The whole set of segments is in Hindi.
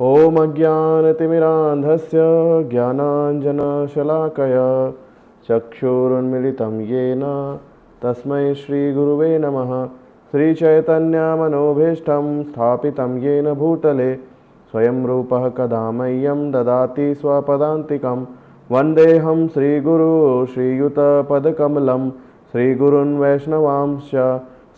ॐ अज्ञानतिमिरान्धस्य ज्ञानाञ्जनशलाकया चक्षुरुन्मिलितं येन तस्मै श्रीगुरुवे नमः। श्रीचैतन्यमनोभीष्टं स्थापितं येन भूतले स्वयं रूपः कदा मह्यं ददाति स्वपदान्तिकं। वन्देऽहं श्रीगुरु श्रीयुतपदकमलं श्रीगुरुन् वैष्णवांश्च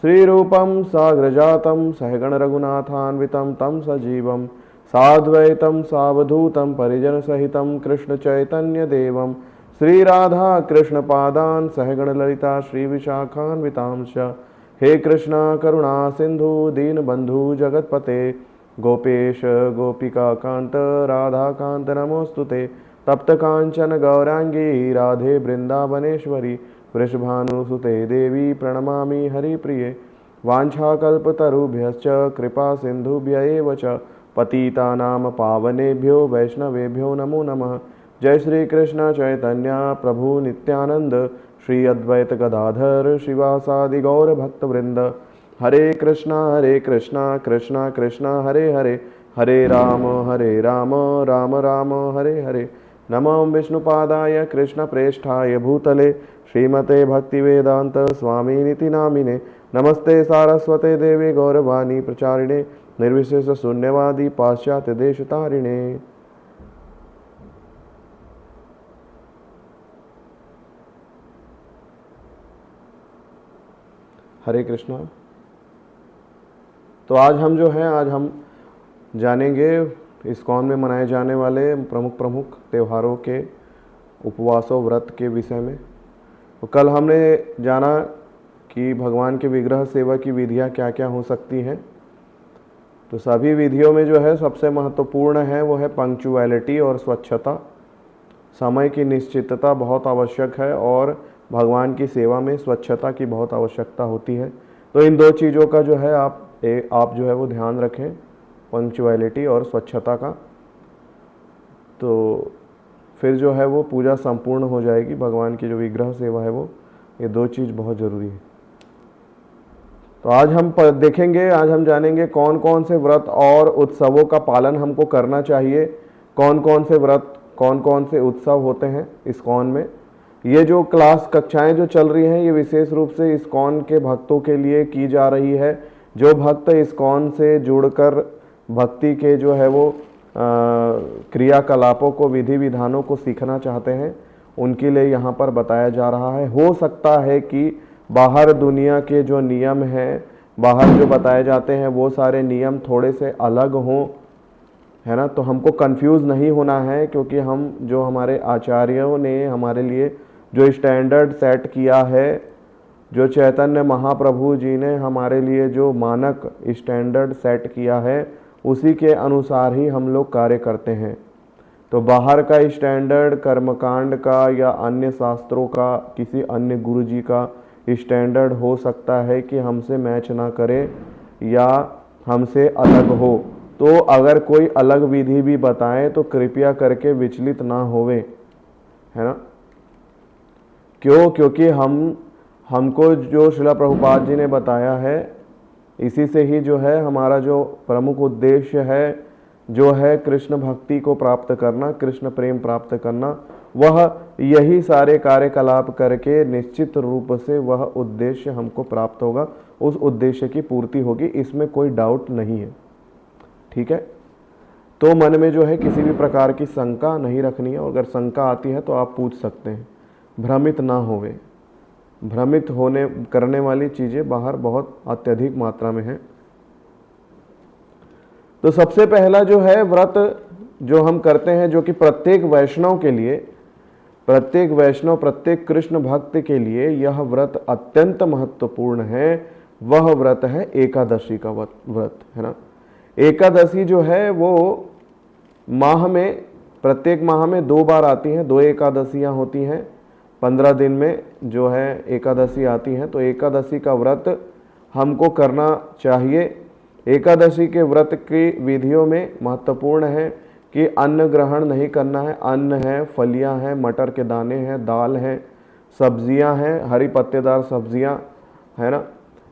श्रीरूपं साग्रजातं सहगणरघुनाथान्वितं तं सजीवं साद्वैतं सावधूतं परिजनसहितं कृष्णचैतन्यदेवं श्रीराधाकृष्णपादान् सहगणललिता श्रीविशाखान्वितांश्च। हे कृष्णा करुणा सिन्धु दीनबन्धु जगत्पते गोपेश गोपिकान्त राधाकान्त नमोऽस्तुते। तप्तकाञ्चन गौराङ्गी राधे वृन्दावनेश्वरी वृषभानुसुते देवी प्रणमामि हरिप्रिये। वाञ्छाकल्पतरुभ्यश्च कृपा सिन्धुभ्य एव च पतितानां पावनेभ्यो वैष्णवेभ्यो नमो नमः। जय श्री कृष्ण चैतन्य प्रभु नित्यानंद श्री अद्वैत गदाधर शिवासादि गौर भक्तवृंद। हरे कृष्णा कृष्णा कृष्णा हरे हरे हरे राम राम राम हरे हरे। नमो विष्णुपादाय कृष्ण प्रेष्ठाय भूतले श्रीमते भक्तिवेदांत स्वामिनिति नामिने। नमस्ते सारस्वते देवे गौरवाणी प्रचारिणे निर्विशेष शून्यवादी पाश्चात्य देश तारिणे। हरे कृष्णा। तो आज हम जानेंगे इस्कॉन में मनाए जाने वाले प्रमुख त्योहारों के उपवासों व्रत के विषय में। तो कल हमने जाना कि भगवान के विग्रह सेवा की विधियां क्या क्या हो सकती हैं। तो सभी विधियों में जो है सबसे महत्वपूर्ण है वो है पंक्चुअलिटी और स्वच्छता। समय की निश्चितता बहुत आवश्यक है और भगवान की सेवा में स्वच्छता की बहुत आवश्यकता होती है। तो इन दो चीज़ों का जो है आप जो है वो ध्यान रखें, पंक्चुअलिटी और स्वच्छता का। तो फिर जो है वो पूजा संपूर्ण हो जाएगी। भगवान की जो विग्रह सेवा है वो ये दो चीज़ बहुत ज़रूरी है। तो आज हम जानेंगे कौन कौन से व्रत और उत्सवों का पालन हमको करना चाहिए, कौन कौन से व्रत कौन कौन से उत्सव होते हैं इस्कॉन में। ये जो कक्षाएं जो चल रही हैं ये विशेष रूप से इस्कॉन के भक्तों के लिए की जा रही है। जो भक्त इस्कॉन से जुड़कर भक्ति के जो है वो क्रियाकलापों को विधि विधानों को सीखना चाहते हैं उनके लिए यहाँ पर बताया जा रहा है। हो सकता है कि बाहर दुनिया के जो नियम हैं, बाहर जो बताए जाते हैं वो सारे नियम थोड़े से अलग हों, है ना। तो हमको कंफ्यूज नहीं होना है, क्योंकि हमारे आचार्यों ने हमारे लिए जो स्टैंडर्ड सेट किया है, जो चैतन्य महाप्रभु जी ने हमारे लिए जो मानक स्टैंडर्ड सेट किया है उसी के अनुसार ही हम लोग कार्य करते हैं। तो बाहर का स्टैंडर्ड कर्मकांड का या अन्य शास्त्रों का, किसी अन्य गुरु जी का स्टैंडर्ड हो सकता है कि हमसे मैच ना करे या हमसे अलग हो। तो अगर कोई अलग विधि भी बताएं तो कृपया करके विचलित ना होवे, है ना। क्यों? क्योंकि हमको जो श्रील प्रभुपाद जी ने बताया है इसी से ही जो है हमारा जो प्रमुख उद्देश्य है जो है कृष्ण भक्ति को प्राप्त करना, कृष्ण प्रेम प्राप्त करना, वह यही सारे कार्यकलाप करके निश्चित रूप से वह उद्देश्य हमको प्राप्त होगा, उस उद्देश्य की पूर्ति होगी, इसमें कोई डाउट नहीं है। ठीक है। तो मन में जो है किसी भी प्रकार की शंका नहीं रखनी है, और अगर शंका आती है तो आप पूछ सकते हैं। भ्रमित ना होवे। भ्रमित करने वाली चीज़ें बाहर बहुत अत्यधिक मात्रा में है। तो सबसे पहला जो है व्रत जो हम करते हैं, जो कि प्रत्येक वैष्णव के लिए, प्रत्येक कृष्ण भक्त के लिए यह व्रत अत्यंत महत्वपूर्ण है, वह व्रत है एकादशी का व्रत, है ना। एकादशी जो है वो प्रत्येक माह में 2 बार आती हैं, 2 एकादशियां होती हैं। 15 दिन में जो है एकादशी आती हैं। तो एकादशी का व्रत हमको करना चाहिए। एकादशी के व्रत की विधियों में महत्वपूर्ण है कि अन्न ग्रहण नहीं करना है। अन्न है, फलियां हैं, मटर के दाने हैं, दाल है, सब्जियां हैं, हरी पत्तेदार सब्जियां, है ना।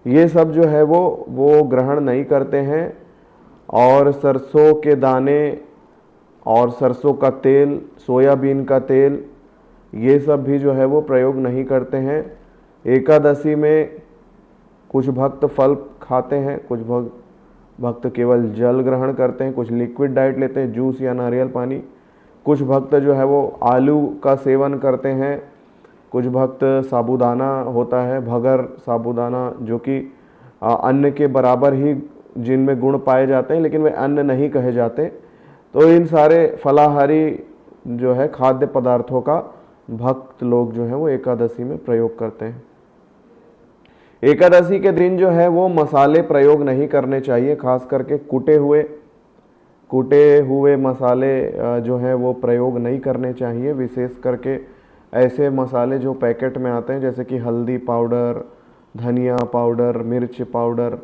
ये सब जो है वो ग्रहण नहीं करते हैं। और सरसों के दाने और सरसों का तेल, सोयाबीन का तेल, ये सब भी जो है वो प्रयोग नहीं करते हैं। एकादशी में कुछ भक्त फल खाते हैं, कुछ भक्त केवल जल ग्रहण करते हैं, कुछ लिक्विड डाइट लेते हैं, जूस या नारियल पानी। कुछ भक्त जो है वो आलू का सेवन करते हैं। कुछ भक्त साबूदाना होता है, भगर साबूदाना, जो कि अन्न के बराबर ही जिनमें गुण पाए जाते हैं, लेकिन वे अन्न नहीं कहे जाते। तो इन सारे फलाहारी जो है खाद्य पदार्थों का भक्त लोग जो है वो एकादशी में प्रयोग करते हैं। एकादशी के दिन जो है वो मसाले प्रयोग नहीं करने चाहिए, खास करके कूटे हुए मसाले जो हैं वो प्रयोग नहीं करने चाहिए। विशेष करके ऐसे मसाले जो पैकेट में आते हैं, जैसे कि हल्दी पाउडर, धनिया पाउडर, मिर्च पाउडर,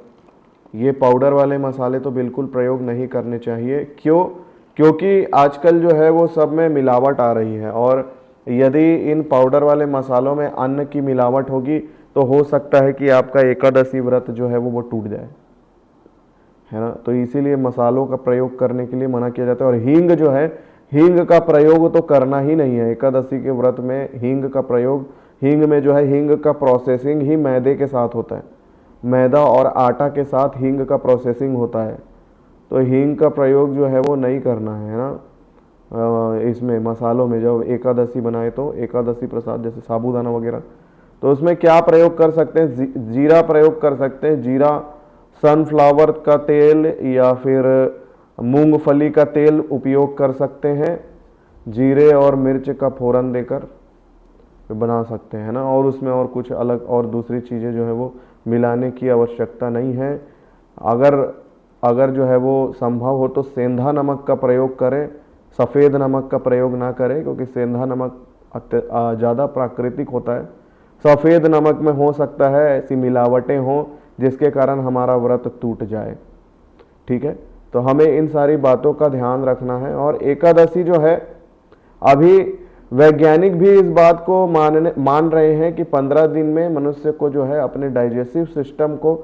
ये पाउडर वाले मसाले तो बिल्कुल प्रयोग नहीं करने चाहिए। क्योंकि आजकल जो है वो सब में मिलावट आ रही है, और यदि इन पाउडर वाले मसालों में अन्न की मिलावट होगी तो हो सकता है कि आपका एकादशी व्रत जो है वो टूट जाए, है ना। तो इसीलिए मसालों का प्रयोग करने के लिए मना किया जाता है। और हींग जो है, हींग का प्रयोग तो करना ही नहीं है एकादशी के व्रत में। हींग का प्रयोग, हींग में जो है, हींग का प्रोसेसिंग ही मैदे के साथ होता है, मैदा और आटा के साथ हींग का प्रोसेसिंग होता है। तो हींग का प्रयोग जो है वो नहीं करना है ना इसमें मसालों में। जब एकादशी बनाए तो एकादशी प्रसाद जैसे साबूदाना वगैरह, तो उसमें क्या प्रयोग कर सकते हैं? जीरा प्रयोग कर सकते हैं। जीरा, सनफ्लावर का तेल या फिर मूंगफली का तेल उपयोग कर सकते हैं। जीरे और मिर्च का फोरन देकर बना सकते हैं ना, और उसमें और कुछ अलग और दूसरी चीज़ें जो है वो मिलाने की आवश्यकता नहीं है। अगर जो है वो संभव हो तो सेंधा नमक का प्रयोग करें, सफ़ेद नमक का प्रयोग ना करें, क्योंकि सेंधा नमक ज़्यादा प्राकृतिक होता है। सफ़ेद नमक में हो सकता है ऐसी मिलावटें हों जिसके कारण हमारा व्रत टूट जाए। ठीक है, तो हमें इन सारी बातों का ध्यान रखना है। और एकादशी जो है, अभी वैज्ञानिक भी इस बात को मान रहे हैं कि 15 दिन में मनुष्य को जो है अपने डाइजेस्टिव सिस्टम को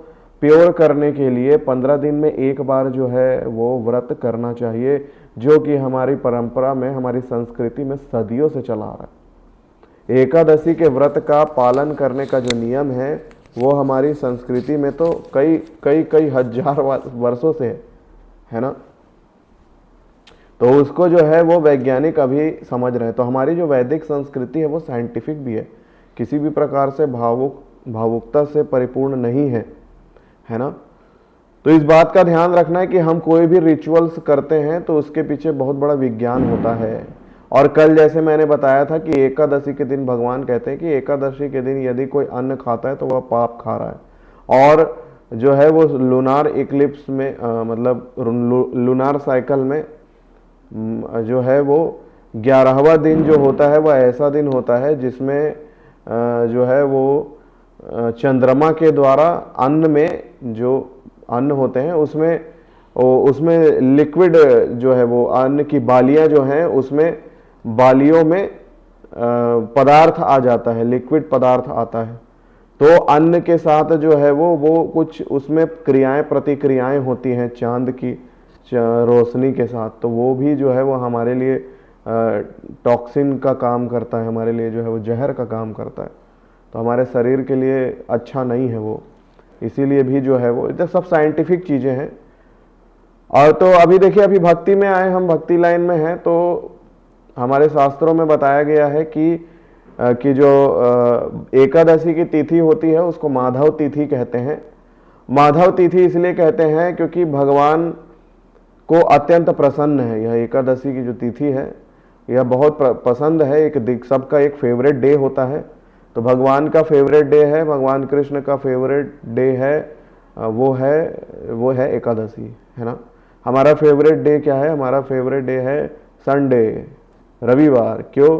प्योर करने के लिए 15 दिन में एक बार जो है वो व्रत करना चाहिए, जो कि हमारी परंपरा में, हमारी संस्कृति में सदियों से चला आ रहा है। एकादशी के व्रत का पालन करने का जो नियम है वो हमारी संस्कृति में तो कई हजार वर्षों से है ना। तो उसको जो है वो वैज्ञानिक अभी समझ रहे हैं। तो हमारी जो वैदिक संस्कृति है वो साइंटिफिक भी है, किसी भी प्रकार से भावुकता से परिपूर्ण नहीं है ना। तो इस बात का ध्यान रखना है कि हम कोई भी रिचुअल्स करते हैं तो उसके पीछे बहुत बड़ा विज्ञान होता है। और कल जैसे मैंने बताया था कि एकादशी के दिन भगवान कहते हैं कि एकादशी के दिन यदि कोई अन्न खाता है तो वह पाप खा रहा है। और जो है वो लूनार इक्लिप्स में मतलब लूनार साइकिल में जो है वो 11वां दिन जो होता है वह ऐसा दिन होता है जिसमें जो है वो चंद्रमा के द्वारा अन्न में जो अन्न होते हैं उसमें लिक्विड जो है वो अन्न की बालियां जो हैं उसमें बालियों में पदार्थ आ जाता है, लिक्विड पदार्थ आता है। तो अन्न के साथ जो है वो कुछ उसमें क्रियाएं प्रतिक्रियाएं होती हैं चांद की रोशनी के साथ। तो वो भी जो है वो हमारे लिए टॉक्सिन का काम करता है, हमारे लिए जो है वो जहर का काम करता है। तो हमारे शरीर के लिए अच्छा नहीं है वो, इसीलिए भी जो है वो इधर सब साइंटिफिक चीज़ें हैं। और तो अभी देखिए, अभी भक्ति में आए, हम भक्ति लाइन में हैं, तो हमारे शास्त्रों में बताया गया है कि जो एकादशी की तिथि होती है उसको माधव तिथि कहते हैं। माधव तिथि इसलिए कहते हैं क्योंकि भगवान को अत्यंत प्रसन्न है। यह एकादशी की जो तिथि है यह बहुत पसंद है, सबका एक फेवरेट डे होता है। तो भगवान का फेवरेट डे है, भगवान कृष्ण का फेवरेट डे है, वो है एकादशी, है ना। हमारा फेवरेट डे क्या है? हमारा फेवरेट डे है संडे, रविवार। क्यों?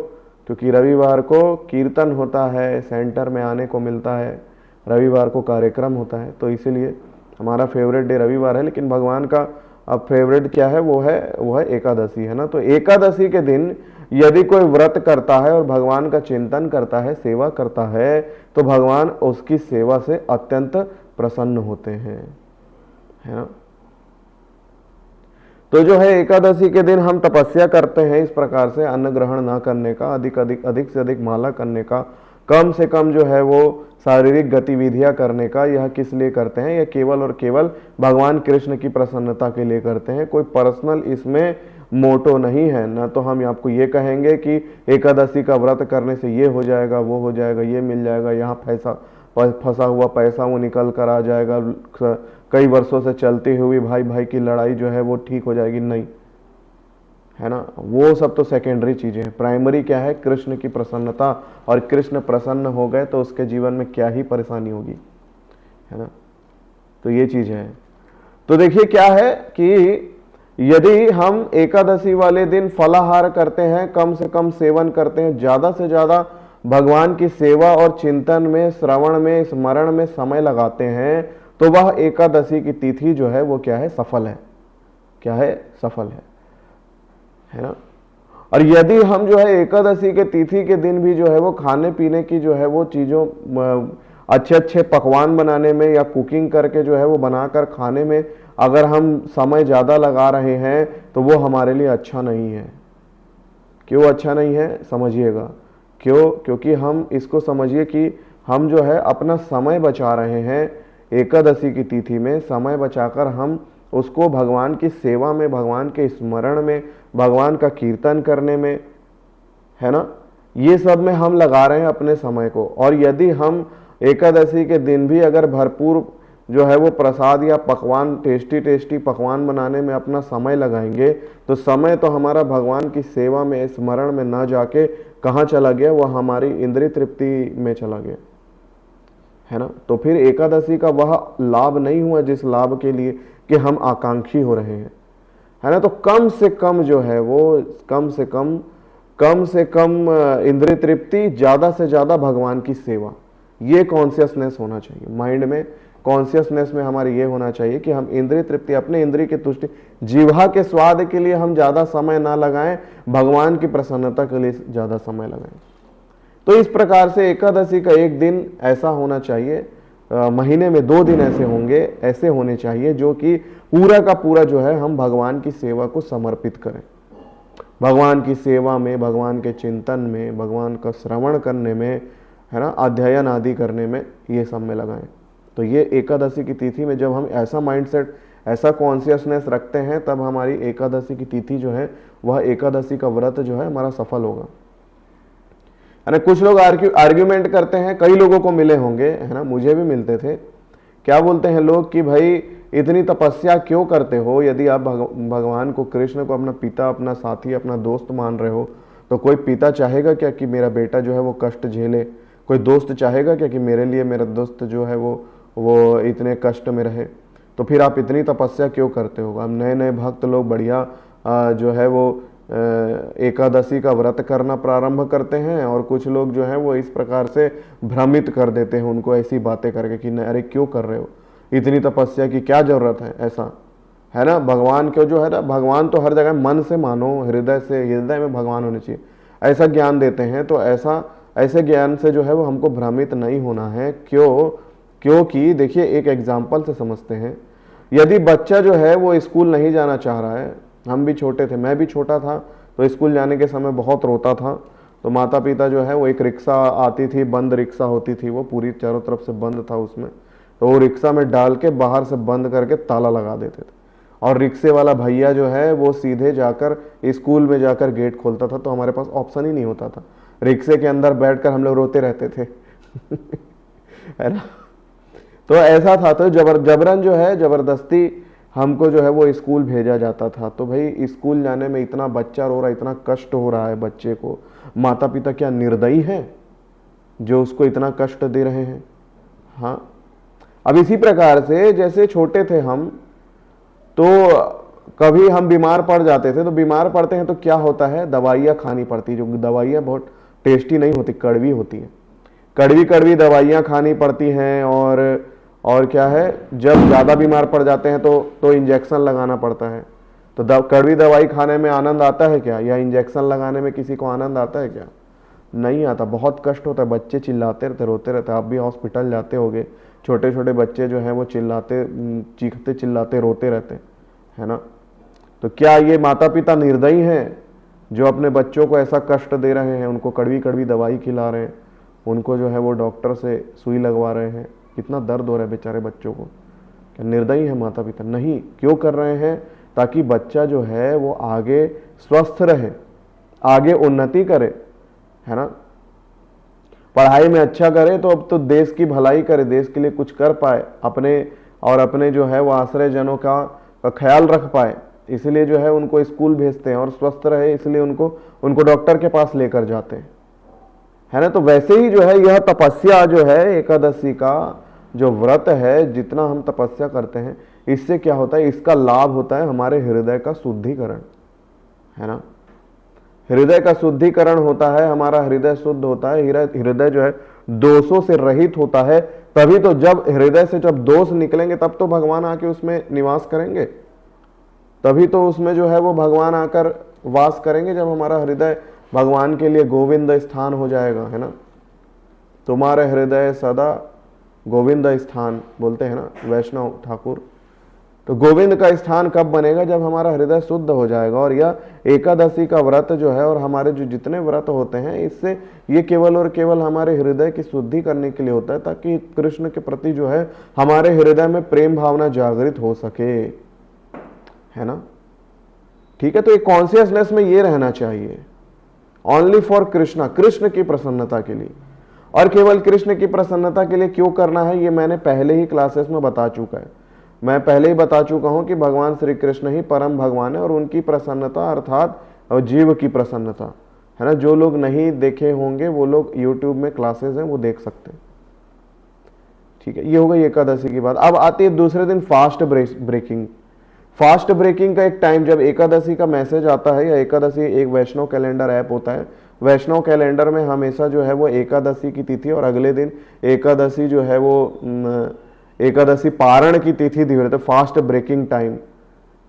क्योंकि रविवार को कीर्तन होता है, सेंटर में आने को मिलता है, रविवार को कार्यक्रम होता है, तो इसीलिए हमारा फेवरेट डे रविवार है। लेकिन भगवान का अब फेवरेट क्या है? वो है एकादशी, है ना। तो एकादशी के दिन यदि कोई व्रत करता है और भगवान का चिंतन करता है, सेवा करता है, तो भगवान उसकी सेवा से अत्यंत प्रसन्न होते हैं, है ना। तो जो है एकादशी के दिन हम तपस्या करते हैं इस प्रकार से, अन्न ग्रहण ना करने का, अधिक से अधिक माला करने का, कम से कम जो है वो शारीरिक गतिविधियां करने का। यह किस लिए करते हैं? यह केवल और केवल भगवान कृष्ण की प्रसन्नता के लिए करते हैं। कोई पर्सनल इसमें मोटो नहीं है। ना तो हम आपको ये कहेंगे कि एकादशी का व्रत करने से ये हो जाएगा, वो हो जाएगा, ये मिल जाएगा, यहाँ फंसा हुआ पैसा वो निकल कर आ जाएगा, कई वर्षों से चलती हुई भाई भाई की लड़ाई जो है वो ठीक हो जाएगी, नहीं है ना। वो सब तो सेकेंडरी चीजें हैं। प्राइमरी क्या है? कृष्ण की प्रसन्नता। और कृष्ण प्रसन्न हो गए तो उसके जीवन में क्या ही परेशानी होगी, है ना। तो ये चीज है। तो देखिए क्या है कि यदि हम एकादशी वाले दिन फलाहार करते हैं, कम से कम सेवन करते हैं, ज्यादा से ज्यादा भगवान की सेवा और चिंतन में, श्रवण में, स्मरण में समय लगाते हैं, तो वह एकादशी की तिथि जो है वो क्या है? सफल है। क्या है? सफल है ना। और यदि हम जो है एकादशी के तिथि के दिन भी जो है वो खाने पीने की जो है वो चीज़ों, अच्छे अच्छे पकवान बनाने में या कुकिंग करके जो है वो बनाकर खाने में अगर हम समय ज़्यादा लगा रहे हैं तो वो हमारे लिए अच्छा नहीं है। क्यों अच्छा नहीं है? समझिएगा क्यों। क्योंकि हम इसको समझिए कि हम जो है अपना समय बचा रहे हैं। एकादशी की तिथि में समय बचाकर हम उसको भगवान की सेवा में, भगवान के स्मरण में, भगवान का कीर्तन करने में, है ना, ये सब में हम लगा रहे हैं अपने समय को। और यदि हम एकादशी के दिन भी अगर भरपूर जो है वो प्रसाद या पकवान, टेस्टी टेस्टी पकवान बनाने में अपना समय लगाएंगे, तो समय तो हमारा भगवान की सेवा में, स्मरण में ना जाके कहाँ चला गया? वह हमारी इंद्रिय तृप्ति में चला गया, है ना। तो फिर एकादशी का वह लाभ नहीं हुआ जिस लाभ के लिए कि हम आकांक्षी हो रहे हैं, है ना। तो कम से कम जो है वो कम से कम इंद्रिय तृप्ति, ज्यादा से ज्यादा भगवान की सेवा, ये कॉन्शियसनेस होना चाहिए माइंड में। कॉन्शियसनेस में हमारे ये होना चाहिए कि हम इंद्रिय तृप्ति, अपने इंद्रिय की तुष्टि, जीवा के स्वाद के लिए हम ज्यादा समय ना लगाएं, भगवान की प्रसन्नता के लिए ज्यादा समय लगाएं। तो इस प्रकार से एकादशी का एक दिन ऐसा होना चाहिए, महीने में 2 दिन ऐसे होंगे, ऐसे होने चाहिए जो कि पूरा का पूरा जो है हम भगवान की सेवा को समर्पित करें। भगवान की सेवा में, भगवान के चिंतन में, भगवान का श्रवण करने में, है ना, अध्ययन आदि करने में, ये सब में लगाएं। तो ये एकादशी की तिथि में जब हम ऐसा माइंडसेट, ऐसा कॉन्शियसनेस रखते हैं, तब हमारी एकादशी की तिथि जो है वह एकादशी का व्रत जो है हमारा सफल होगा, है ना। कुछ लोग आर्ग्यूमेंट करते हैं, कई लोगों को मिले होंगे, है ना, मुझे भी मिलते थे। क्या बोलते हैं लोग कि भाई इतनी तपस्या क्यों करते हो? यदि आप भगवान को, कृष्ण को अपना पिता, अपना साथी, अपना दोस्त मान रहे हो, तो कोई पिता चाहेगा क्या कि मेरा बेटा जो है वो कष्ट झेले? कोई दोस्त चाहेगा क्या कि मेरे लिए मेरा दोस्त जो है वो इतने कष्ट में रहे? तो फिर आप इतनी तपस्या क्यों करते हो? अब नए नए भक्त लोग बढ़िया जो है वो एकादशी का व्रत करना प्रारंभ करते हैं, और कुछ लोग जो हैं वो इस प्रकार से भ्रमित कर देते हैं उनको ऐसी बातें करके कि अरे क्यों कर रहे हो, इतनी तपस्या की क्या जरूरत है, ऐसा, है ना। भगवान को जो है ना, भगवान तो हर जगह, मन से मानो, हृदय से, हृदय में भगवान होने चाहिए, ऐसा ज्ञान देते हैं। तो ऐसे ज्ञान से जो है वो हमको भ्रमित नहीं होना है। क्योंकि देखिए एक एग्जाम्पल से समझते हैं। यदि बच्चा जो है वो स्कूल नहीं जाना चाह रहा है, हम भी छोटे थे, मैं भी छोटा था, तो स्कूल जाने के समय बहुत रोता था। तो माता पिता जो है वो, एक रिक्शा आती थी, बंद रिक्शा होती थी, वो पूरी चारों तरफ से बंद था उसमें, तो वो रिक्शा में डाल के बाहर से बंद करके ताला लगा देते थे। और रिक्शे वाला भैया जो है वो सीधे जाकर स्कूल में जाकर गेट खोलता था। तो हमारे पास ऑप्शन ही नहीं होता था, रिक्शे के अंदर बैठकर हम लोग रोते रहते थे है ना। तो ऐसा था। तो जबरन जो है, जबरदस्ती हमको जो है वो स्कूल भेजा जाता था। तो भाई स्कूल जाने में इतना बच्चा रो रहा है, इतना कष्ट हो रहा है बच्चे को, माता पिता क्या निर्दयी हैं जो उसको इतना कष्ट दे रहे हैं? हाँ। अब इसी प्रकार से जैसे छोटे थे हम, तो कभी हम बीमार पड़ जाते थे, तो बीमार पड़ते हैं तो क्या होता है, दवाइयाँ खानी पड़ती, जो दवाइयाँ बहुत टेस्टी नहीं होती, कड़वी होती है, कड़वी कड़वी दवाइयाँ खानी पड़ती हैं। और क्या है, जब ज़्यादा बीमार पड़ जाते हैं तो इंजेक्शन लगाना पड़ता है। तो कड़वी दवाई खाने में आनंद आता है क्या, या इंजेक्शन लगाने में किसी को आनंद आता है क्या? नहीं आता, बहुत कष्ट होता है। बच्चे चिल्लाते रहते, रोते रहते। आप भी हॉस्पिटल जाते होगे, छोटे छोटे बच्चे जो हैं वो चिल्लाते, चीखते चिल्लाते रोते रहते, है ना। तो क्या ये माता पिता निर्दयी हैं जो अपने बच्चों को ऐसा कष्ट दे रहे हैं, उनको कड़वी कड़वी दवाई खिला रहे हैं, उनको जो है वो डॉक्टर से सुई लगवा रहे हैं, कितना दर्द हो रहा है बेचारे बच्चों को। क्या निर्दयी है माता पिता? नहीं। क्यों कर रहे हैं? ताकि बच्चा जो है वो आगे स्वस्थ रहे, आगे उन्नति करे, है ना, पढ़ाई में अच्छा करे, तो अब तो देश की भलाई करे, देश के लिए कुछ कर पाए, अपने जो है वो आश्रय जनों का ख्याल रख पाए। इसलिए जो है उनको स्कूल भेजते हैं, और स्वस्थ रहे इसलिए उनको डॉक्टर के पास लेकर जाते हैं, है ना। तो वैसे ही जो है यह तपस्या जो है एकादशी का जो व्रत है, जितना हम तपस्या करते हैं, इससे क्या होता है, इसका लाभ होता है हमारे हृदय का शुद्धिकरण, है ना। हृदय का शुद्धिकरण होता है, हमारा हृदय शुद्ध होता है, हृदय जो है दोषों से रहित होता है। तभी तो जब हृदय से जब दोष निकलेंगे तब तो भगवान आके उसमें निवास करेंगे, तभी तो उसमें जो है वो भगवान आकर वास करेंगे, जब हमारा हृदय भगवान के लिए गोविंद स्थान हो जाएगा, है ना। तुम्हारे हृदय सदा गोविंद स्थान बोलते हैं ना वैष्णव ठाकुर। तो गोविंद का स्थान कब बनेगा? जब हमारा हृदय शुद्ध हो जाएगा। और यह एकादशी का व्रत जो है, और हमारे जो जितने व्रत होते हैं, इससे ये केवल और केवल हमारे हृदय की शुद्धि करने के लिए होता है, ताकि कृष्ण के प्रति जो है हमारे हृदय में प्रेम भावना जागृत हो सके, है ना। ठीक है, तो एक कॉन्शियसनेस में ये रहना चाहिए, ओनली फॉर कृष्णा, कृष्ण की प्रसन्नता के लिए। और केवल कृष्ण की प्रसन्नता के लिए क्यों करना है, ये मैंने पहले ही क्लासेस में बता चुका है। मैं पहले ही बता चुका हूं कि भगवान श्री कृष्ण ही परम भगवान है, और उनकी प्रसन्नता अर्थात जीव की प्रसन्नता, है ना। जो लोग नहीं देखे होंगे वो लोग यूट्यूब में क्लासेस हैं वो देख सकते हैं। ठीक है, ये हो गई एकादशी की बात। अब आती है दूसरे दिन फास्ट ब्रेकिंग। फास्ट ब्रेकिंग का एक टाइम, जब एकादशी का मैसेज आता है, या एकादशी एक वैष्णव कैलेंडर ऐप होता है, वैष्णव कैलेंडर में हमेशा जो है वो एकादशी की तिथि और अगले दिन एकादशी जो है वो एकादशी पारण की तिथि दी हुई है, तो फास्ट ब्रेकिंग टाइम,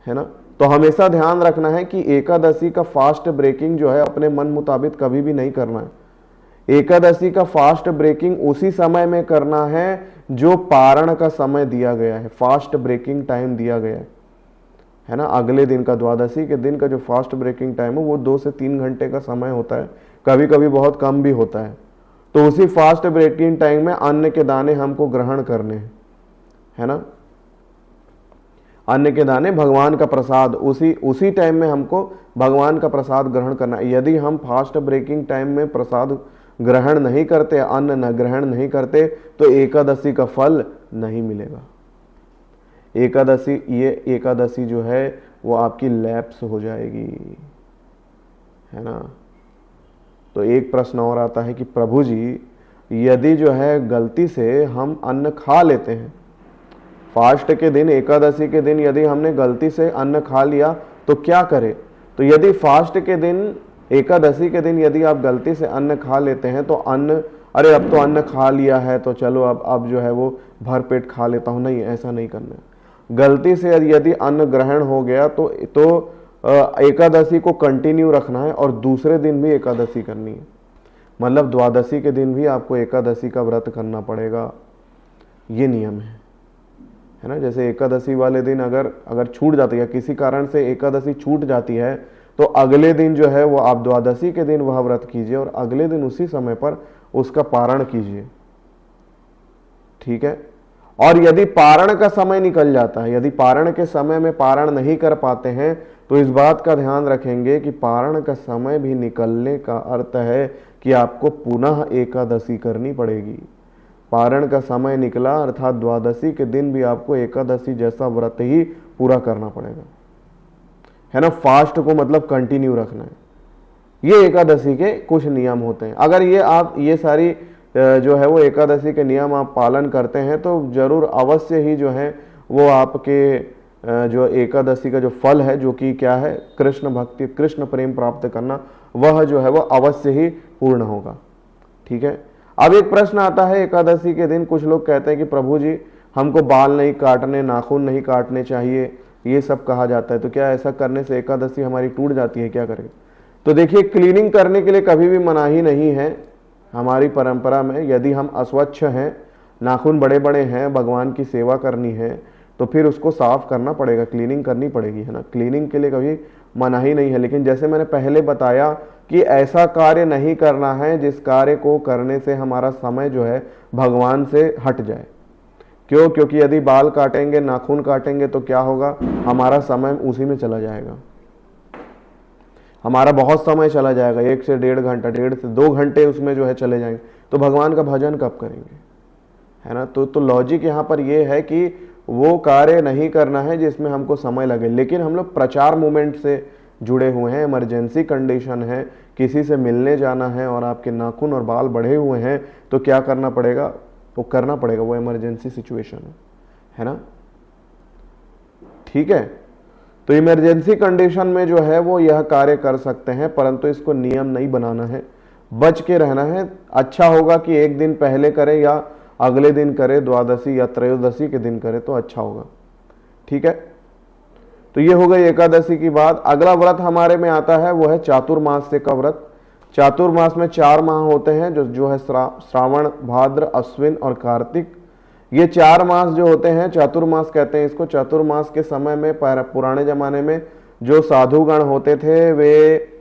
है ना। तो हमेशा ध्यान रखना है कि एकादशी का फास्ट ब्रेकिंग जो है अपने मन मुताबिक कभी भी नहीं करना है। एकादशी का फास्ट ब्रेकिंग उसी समय में करना है जो पारण का समय दिया गया है, फास्ट ब्रेकिंग टाइम दिया गया है ना। अगले दिन का, द्वादशी के दिन का जो फास्ट ब्रेकिंग टाइम है वो 2 से 3 घंटे का समय होता है, कभी कभी बहुत कम भी होता है। तो उसी फास्ट ब्रेकिंग टाइम में अन्न के दाने हमको ग्रहण करने हैं, है ना। अन्न के दाने भगवान का प्रसाद, उसी टाइम में हमको भगवान का प्रसाद ग्रहण करना है। यदि हम फास्ट ब्रेकिंग टाइम में प्रसाद ग्रहण नहीं करते, अन्न न ग्रहण नहीं करते, तो एकादशी का फल नहीं मिलेगा। ये एकादशी जो है वो आपकी लैप्स हो जाएगी, है ना। तो एक प्रश्न और आता है कि प्रभु जी, यदि जो है गलती से हम अन्न खा लेते हैं, फास्ट के दिन, एकादशी के दिन यदि हमने गलती से अन्न खा लिया तो क्या करें? तो यदि फास्ट के दिन, एकादशी के दिन यदि आप गलती से अन्न खा लेते हैं, तो अरे अब तो अन्न खा लिया है तो चलो अब जो है वो भर पेट खा लेता हूं, नहीं, ऐसा नहीं करना है। गलती से यदि अन्न ग्रहण हो गया तो एकादशी को कंटिन्यू रखना है, और दूसरे दिन भी एकादशी करनी है। मतलब द्वादशी के दिन भी आपको एकादशी का व्रत करना पड़ेगा, ये नियम है ना। जैसे एकादशी वाले दिन अगर छूट जाती है, किसी कारण से एकादशी छूट जाती है, तो अगले दिन जो है वो आप द्वादशी के दिन वह व्रत कीजिए, और अगले दिन उसी समय पर उसका पारण कीजिए, ठीक है। और यदि पारण का समय निकल जाता है, यदि पारण के समय में पारण नहीं कर पाते हैं, तो इस बात का ध्यान रखेंगे कि पारण का समय भी निकलने का अर्थ है कि आपको पुनः एकादशी करनी पड़ेगी। पारण का समय निकला अर्थात द्वादशी के दिन भी आपको एकादशी जैसा व्रत ही पूरा करना पड़ेगा, है ना। फास्ट को मतलब कंटिन्यू रखना है। ये एकादशी के कुछ नियम होते हैं। अगर ये सारी जो है वो एकादशी के नियम आप पालन करते हैं, तो जरूर अवश्य ही जो है वो आपके जो एकादशी का जो फल है, जो कि क्या है, कृष्ण भक्ति, कृष्ण प्रेम प्राप्त करना, वह जो है वो अवश्य ही पूर्ण होगा, ठीक है। अब एक प्रश्न आता है, एकादशी के दिन कुछ लोग कहते हैं कि प्रभु जी हमको बाल नहीं काटने, नाखून नहीं काटने चाहिए, ये सब कहा जाता है, तो क्या ऐसा करने से एकादशी हमारी टूट जाती है, क्या करें? तो देखिए, क्लीनिंग करने के लिए कभी भी मनाही नहीं है हमारी परंपरा में। यदि हम अस्वच्छ हैं, नाखून बड़े बड़े हैं, भगवान की सेवा करनी है, तो फिर उसको साफ करना पड़ेगा, क्लीनिंग करनी पड़ेगी, है ना। क्लीनिंग के लिए कभी मना ही नहीं है, लेकिन जैसे मैंने पहले बताया कि ऐसा कार्य नहीं करना है जिस कार्य को करने से हमारा समय जो है भगवान से हट जाए। क्यों? क्योंकि यदि बाल काटेंगे, नाखून काटेंगे तो क्या होगा, हमारा समय उसी में चला जाएगा, हमारा बहुत समय चला जाएगा, 1 से 1.5 घंटा, 1.5 से 2 घंटे उसमें जो है चले जाएंगे, तो भगवान का भजन कब करेंगे, है ना। तो लॉजिक यहाँ पर ये है कि वो कार्य नहीं करना है जिसमें हमको समय लगे। लेकिन हम लोग प्रचार मूवमेंट से जुड़े हुए हैं, इमरजेंसी कंडीशन है, किसी से मिलने जाना है और आपके नाखून और बाल बढ़े हुए हैं, तो क्या करना पड़ेगा, वो करना पड़ेगा, वो इमरजेंसी सिचुएशन है ना। ठीक है, तो इमरजेंसी कंडीशन में जो है वो यह कार्य कर सकते हैं, परंतु इसको नियम नहीं बनाना है, बच के रहना है। अच्छा होगा कि एक दिन पहले करें या अगले दिन करे, द्वादशी या त्रयोदशी के दिन करे तो अच्छा होगा। ठीक है, तो ये हो गई एकादशी की बात। अगला व्रत हमारे में आता है वो है चातुर्मास्य का व्रत। चातुर्मास में 4 माह होते हैं, जो है श्रावण, भाद्र, अश्विन और कार्तिक। ये 4 मास जो होते हैं चातुर्मास कहते हैं इसको। चातुर्मास के समय में पुराने जमाने में जो साधुगण होते थे, वे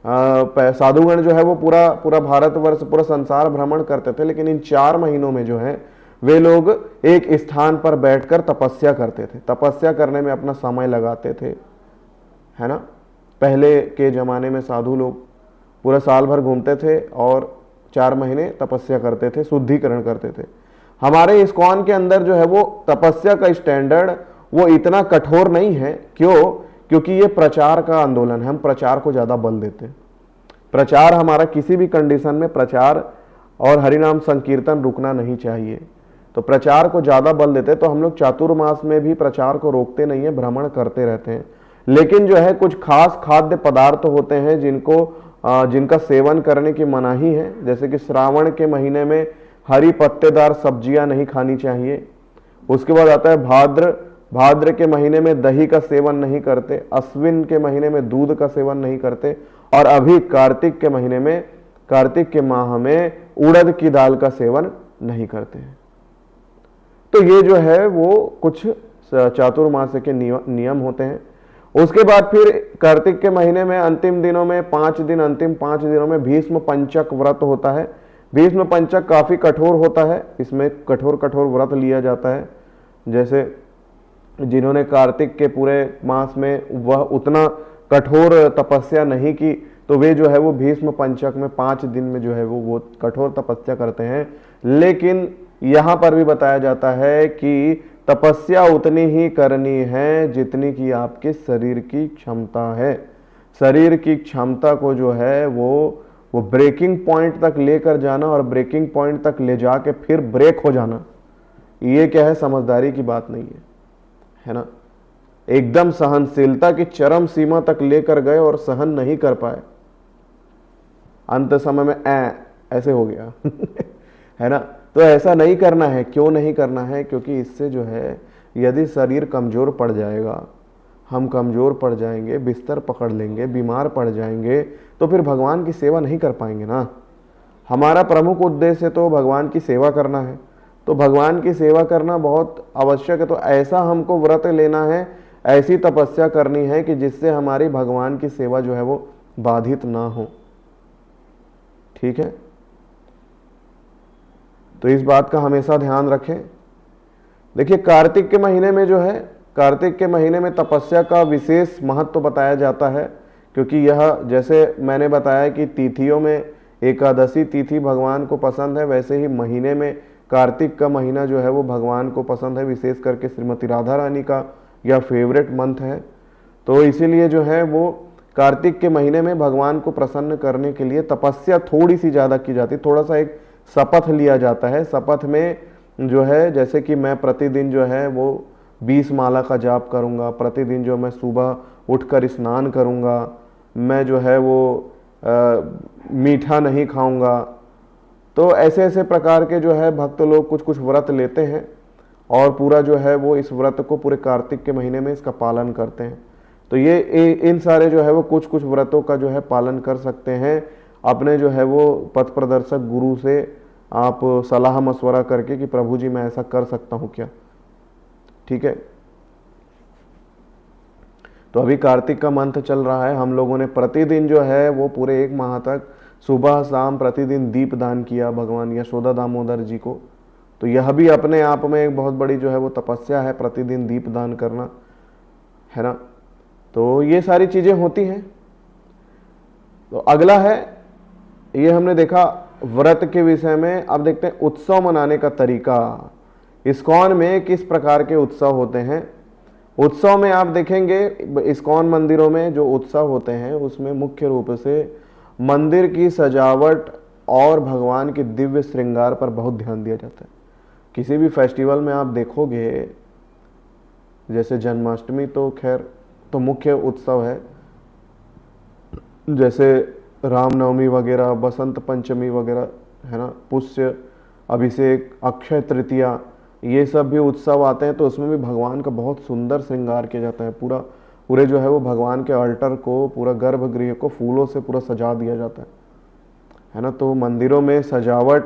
साधुगण जो है वो पूरा भारतवर्ष, पूरा संसार भ्रमण करते थे, लेकिन इन 4 महीनों में जो है वे लोग एक स्थान पर बैठकर तपस्या करते थे, तपस्या करने में अपना समय लगाते थे, है ना। पहले के जमाने में साधु लोग पूरा साल भर घूमते थे और 4 महीने तपस्या करते थे, शुद्धिकरण करते थे। हमारे इस्कॉन के अंदर जो है वो तपस्या का स्टैंडर्ड वो इतना कठोर नहीं है। क्यों? क्योंकि ये प्रचार का आंदोलन है, हम प्रचार को ज्यादा बल देते हैं। प्रचार हमारा किसी भी कंडीशन में प्रचार और हरिनाम संकीर्तन रुकना नहीं चाहिए, तो प्रचार को ज्यादा बल देते हैं। तो हम लोग चातुर्मास में भी प्रचार को रोकते नहीं है, भ्रमण करते रहते हैं। लेकिन जो है कुछ खास खाद्य पदार्थ होते हैं जिनका सेवन करने की मनाही है। जैसे कि श्रावण के महीने में हरी पत्तेदार सब्जियां नहीं खानी चाहिए। उसके बाद आता है भाद्र के महीने में दही का सेवन नहीं करते, अश्विन के महीने में दूध का सेवन नहीं करते, और अभी कार्तिक के माह में उड़द की दाल का सेवन नहीं करते हैं। तो ये जो है वो कुछ चातुर्मास के नियम होते हैं। उसके बाद फिर कार्तिक के महीने में अंतिम दिनों में अंतिम 5 दिनों में भीष्म पंचक व्रत होता है। भीष्म पंचक काफी कठोर होता है, इसमें कठोर व्रत लिया जाता है। जैसे जिन्होंने कार्तिक के पूरे मास में वह उतना कठोर तपस्या नहीं की, तो वे जो है वो भीष्म पंचक में 5 दिन में जो है वो कठोर तपस्या करते हैं। लेकिन यहां पर भी बताया जाता है कि तपस्या उतनी ही करनी है जितनी की आपके शरीर की क्षमता है। शरीर की क्षमता को जो है वो ब्रेकिंग पॉइंट तक लेकर जाना और ब्रेकिंग पॉइंट तक ले जाके फिर ब्रेक हो जाना, ये क्या है, समझदारी की बात नहीं है ना। एकदम सहनशीलता की चरम सीमा तक लेकर गए और सहन नहीं कर पाए, अंत समय में ऐसे हो गया है ना। तो ऐसा नहीं करना है। क्यों नहीं करना है? क्योंकि इससे जो है यदि शरीर कमजोर पड़ जाएगा, हम कमजोर पड़ जाएंगे, बिस्तर पकड़ लेंगे, बीमार पड़ जाएंगे, तो फिर भगवान की सेवा नहीं कर पाएंगे ना। हमारा प्रमुख उद्देश्य तो भगवान की सेवा करना है, तो भगवान की सेवा करना बहुत आवश्यक है। तो ऐसा हमको व्रत लेना है, ऐसी तपस्या करनी है कि जिससे हमारी भगवान की सेवा जो है वो बाधित ना हो। ठीक है, तो इस बात का हमेशा ध्यान रखें। देखिए कार्तिक के महीने में जो है, कार्तिक के महीने में तपस्या का विशेष महत्व बताया जाता है, क्योंकि यह जैसे मैंने बताया कि तिथियों में एकादशी तिथि भगवान को पसंद है, वैसे ही महीने में कार्तिक का महीना जो है वो भगवान को पसंद है। विशेष करके श्रीमती राधा रानी का यह फेवरेट मंथ है। तो इसीलिए जो है वो कार्तिक के महीने में भगवान को प्रसन्न करने के लिए तपस्या थोड़ी सी ज़्यादा की जाती है। थोड़ा सा एक शपथ लिया जाता है। शपथ में जो है जैसे कि मैं प्रतिदिन जो है वो 20 माला का जाप करूँगा, प्रतिदिन जो मैं सुबह उठकर स्नान करूँगा, मैं जो है वो मीठा नहीं खाऊँगा। तो ऐसे ऐसे प्रकार के जो है भक्त लोग कुछ कुछ व्रत लेते हैं और पूरा जो है वो इस व्रत को पूरे कार्तिक के महीने में इसका पालन करते हैं। तो ये इन सारे जो है वो कुछ कुछ व्रतों का जो है पालन कर सकते हैं। अपने जो है वो पथ प्रदर्शक गुरु से आप सलाह मशवरा करके कि प्रभु जी मैं ऐसा कर सकता हूँ क्या। ठीक है, तो अभी कार्तिक का मंथ चल रहा है, हम लोगों ने प्रतिदिन जो है वो पूरे 1 माह तक सुबह शाम प्रतिदिन दीप दान किया भगवान यशोदा दामोदर जी को। तो यह भी अपने आप में एक बहुत बड़ी जो है वो तपस्या है, प्रतिदिन दीप दान करना, है ना। तो ये सारी चीजें होती हैं। तो अगला है, ये हमने देखा व्रत के विषय में। अब देखते हैं उत्सव मनाने का तरीका। इस्कॉन में किस प्रकार के उत्सव होते हैं। उत्सव में आप देखेंगे इस्कॉन मंदिरों में जो उत्सव होते हैं उसमें मुख्य रूप से मंदिर की सजावट और भगवान के दिव्य श्रृंगार पर बहुत ध्यान दिया जाता है। किसी भी फेस्टिवल में आप देखोगे, जैसे जन्माष्टमी तो खैर तो मुख्य उत्सव है, जैसे रामनवमी वगैरह, बसंत पंचमी वगैरह, है ना, पुष्य अभिषेक, अक्षय तृतीया, ये सब भी उत्सव आते हैं। तो उसमें भी भगवान का बहुत सुंदर श्रृंगार किया जाता है। पूरे जो है वो भगवान के अल्टर को, पूरा गर्भगृह को फूलों से पूरा सजा दिया जाता है ना। तो मंदिरों में सजावट,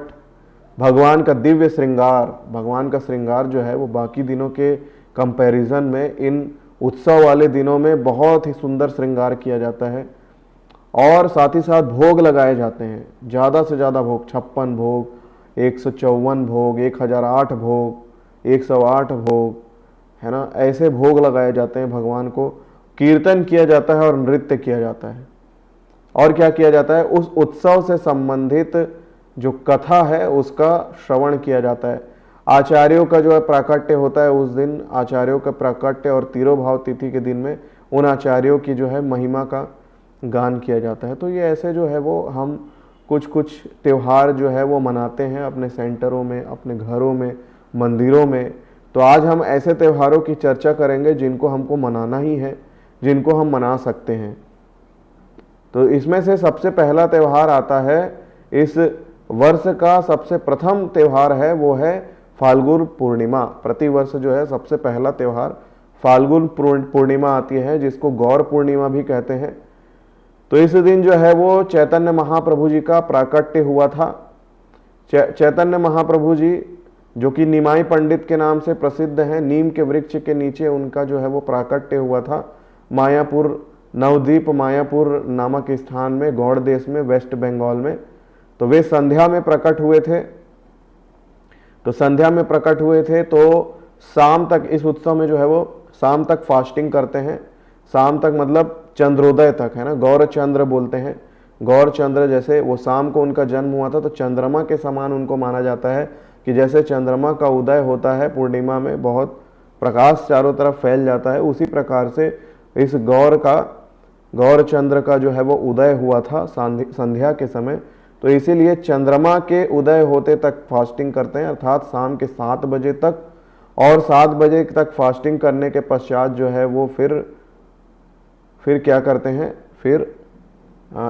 भगवान का दिव्य श्रृंगार, भगवान का श्रृंगार जो है वो बाकी दिनों के कंपैरिजन में इन उत्सव वाले दिनों में बहुत ही सुंदर श्रृंगार किया जाता है। और साथ ही साथ भोग लगाए जाते हैं, ज़्यादा से ज़्यादा भोग, 56 भोग, 154 भोग, 1008 भोग, 108 भोग, है ना, ऐसे भोग लगाए जाते हैं भगवान को। कीर्तन किया जाता है और नृत्य किया जाता है। और क्या किया जाता है, उस उत्सव से संबंधित जो कथा है उसका श्रवण किया जाता है। आचार्यों का जो है प्राकट्य होता है उस दिन, आचार्यों का प्राकट्य और तिरोभाव तिथि के दिन में उन आचार्यों की जो है महिमा का गान किया जाता है। तो ये ऐसे जो है वो हम कुछ कुछ त्यौहार जो है वो मनाते हैं अपने सेंटरों में, अपने घरों में, मंदिरों में। तो आज हम ऐसे त्योहारों की चर्चा करेंगे जिनको हमको मनाना ही है, जिनको हम मना सकते हैं। तो इसमें से सबसे पहला त्यौहार आता है, इस वर्ष का सबसे प्रथम त्यौहार है वो है फाल्गुन पूर्णिमा। प्रतिवर्ष जो है सबसे पहला त्यौहार फाल्गुन पूर्णिमा आती है, जिसको गौर पूर्णिमा भी कहते हैं। तो इस दिन जो है वो चैतन्य महाप्रभु जी का प्राकट्य हुआ था। चैतन्य महाप्रभु जी जो कि निमाई पंडित के नाम से प्रसिद्ध हैं, नीम के वृक्ष के नीचे उनका जो है वो प्राकट्य हुआ था मायापुर, नवद्वीप मायापुर नामक स्थान में, गौड़ देश में, वेस्ट बंगाल में। तो वे संध्या में प्रकट हुए थे। तो संध्या में प्रकट हुए थे तो शाम तक, इस उत्सव में जो है वो शाम तक फास्टिंग करते हैं। शाम तक मतलब चंद्रोदय तक, है ना, गौर चंद्र बोलते हैं। गौर चंद्र, जैसे वो शाम को उनका जन्म हुआ था तो चंद्रमा के समान उनको माना जाता है कि जैसे चंद्रमा का उदय होता है पूर्णिमा में, बहुत प्रकाश चारों तरफ फैल जाता है, उसी प्रकार से इस गौर चंद्र का जो है वो उदय हुआ था संध्या के समय। तो इसीलिए चंद्रमा के उदय होते तक फास्टिंग करते हैं, अर्थात शाम के 7 बजे तक। और 7 बजे तक फास्टिंग करने के पश्चात जो है वो फिर क्या करते हैं, फिर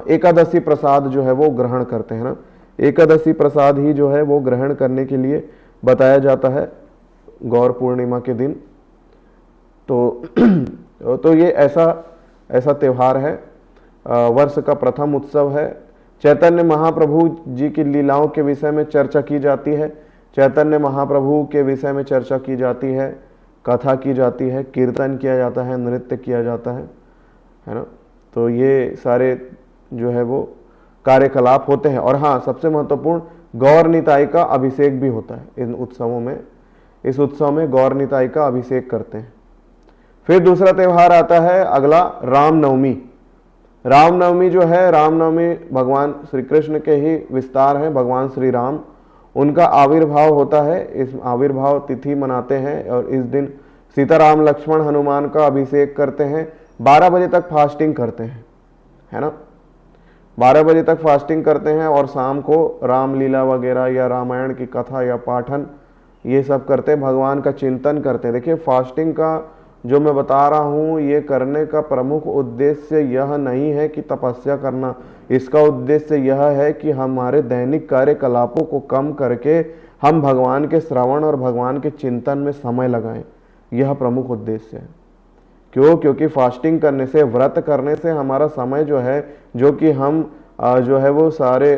एकादशी प्रसाद जो है वो ग्रहण करते हैं ना। एकादशी प्रसाद ही जो है वो ग्रहण करने के लिए बताया जाता है गौर पूर्णिमा के दिन। तो ये ऐसा त्यौहार है, वर्ष का प्रथम उत्सव है। चैतन्य महाप्रभु जी की लीलाओं के विषय में चर्चा की जाती है, चैतन्य महाप्रभु के विषय में चर्चा की जाती है, कथा की जाती है, कीर्तन किया जाता है, नृत्य किया जाता है ना। तो ये सारे जो है वो कार्यकलाप होते हैं। और हाँ, सबसे महत्वपूर्ण गौर निताई का अभिषेक भी होता है इन उत्सवों में। इस उत्सव में गौर निताई का अभिषेक करते हैं। फिर दूसरा त्यौहार आता है अगला, रामनवमी। रामनवमी जो है, रामनवमी भगवान श्री कृष्ण के ही विस्तार हैं, भगवान श्री राम, उनका आविर्भाव होता है। इस आविर्भाव तिथि मनाते हैं और इस दिन सीताराम लक्ष्मण हनुमान का अभिषेक करते हैं। 12 बजे तक फास्टिंग करते हैं, है ना, 12 बजे तक फास्टिंग करते हैं और शाम को रामलीला वगैरह या रामायण की कथा या पाठन ये सब करते हैं, भगवान का चिंतन करते हैं। देखिए, फास्टिंग का जो मैं बता रहा हूँ, ये करने का प्रमुख उद्देश्य यह नहीं है कि तपस्या करना। इसका उद्देश्य यह है कि हमारे दैनिक कार्यकलापों को कम करके हम भगवान के श्रवण और भगवान के चिंतन में समय लगाएं। यह प्रमुख उद्देश्य है। क्यों? क्योंकि फास्टिंग करने से, व्रत करने से हमारा समय जो है, जो कि हम जो है वो सारे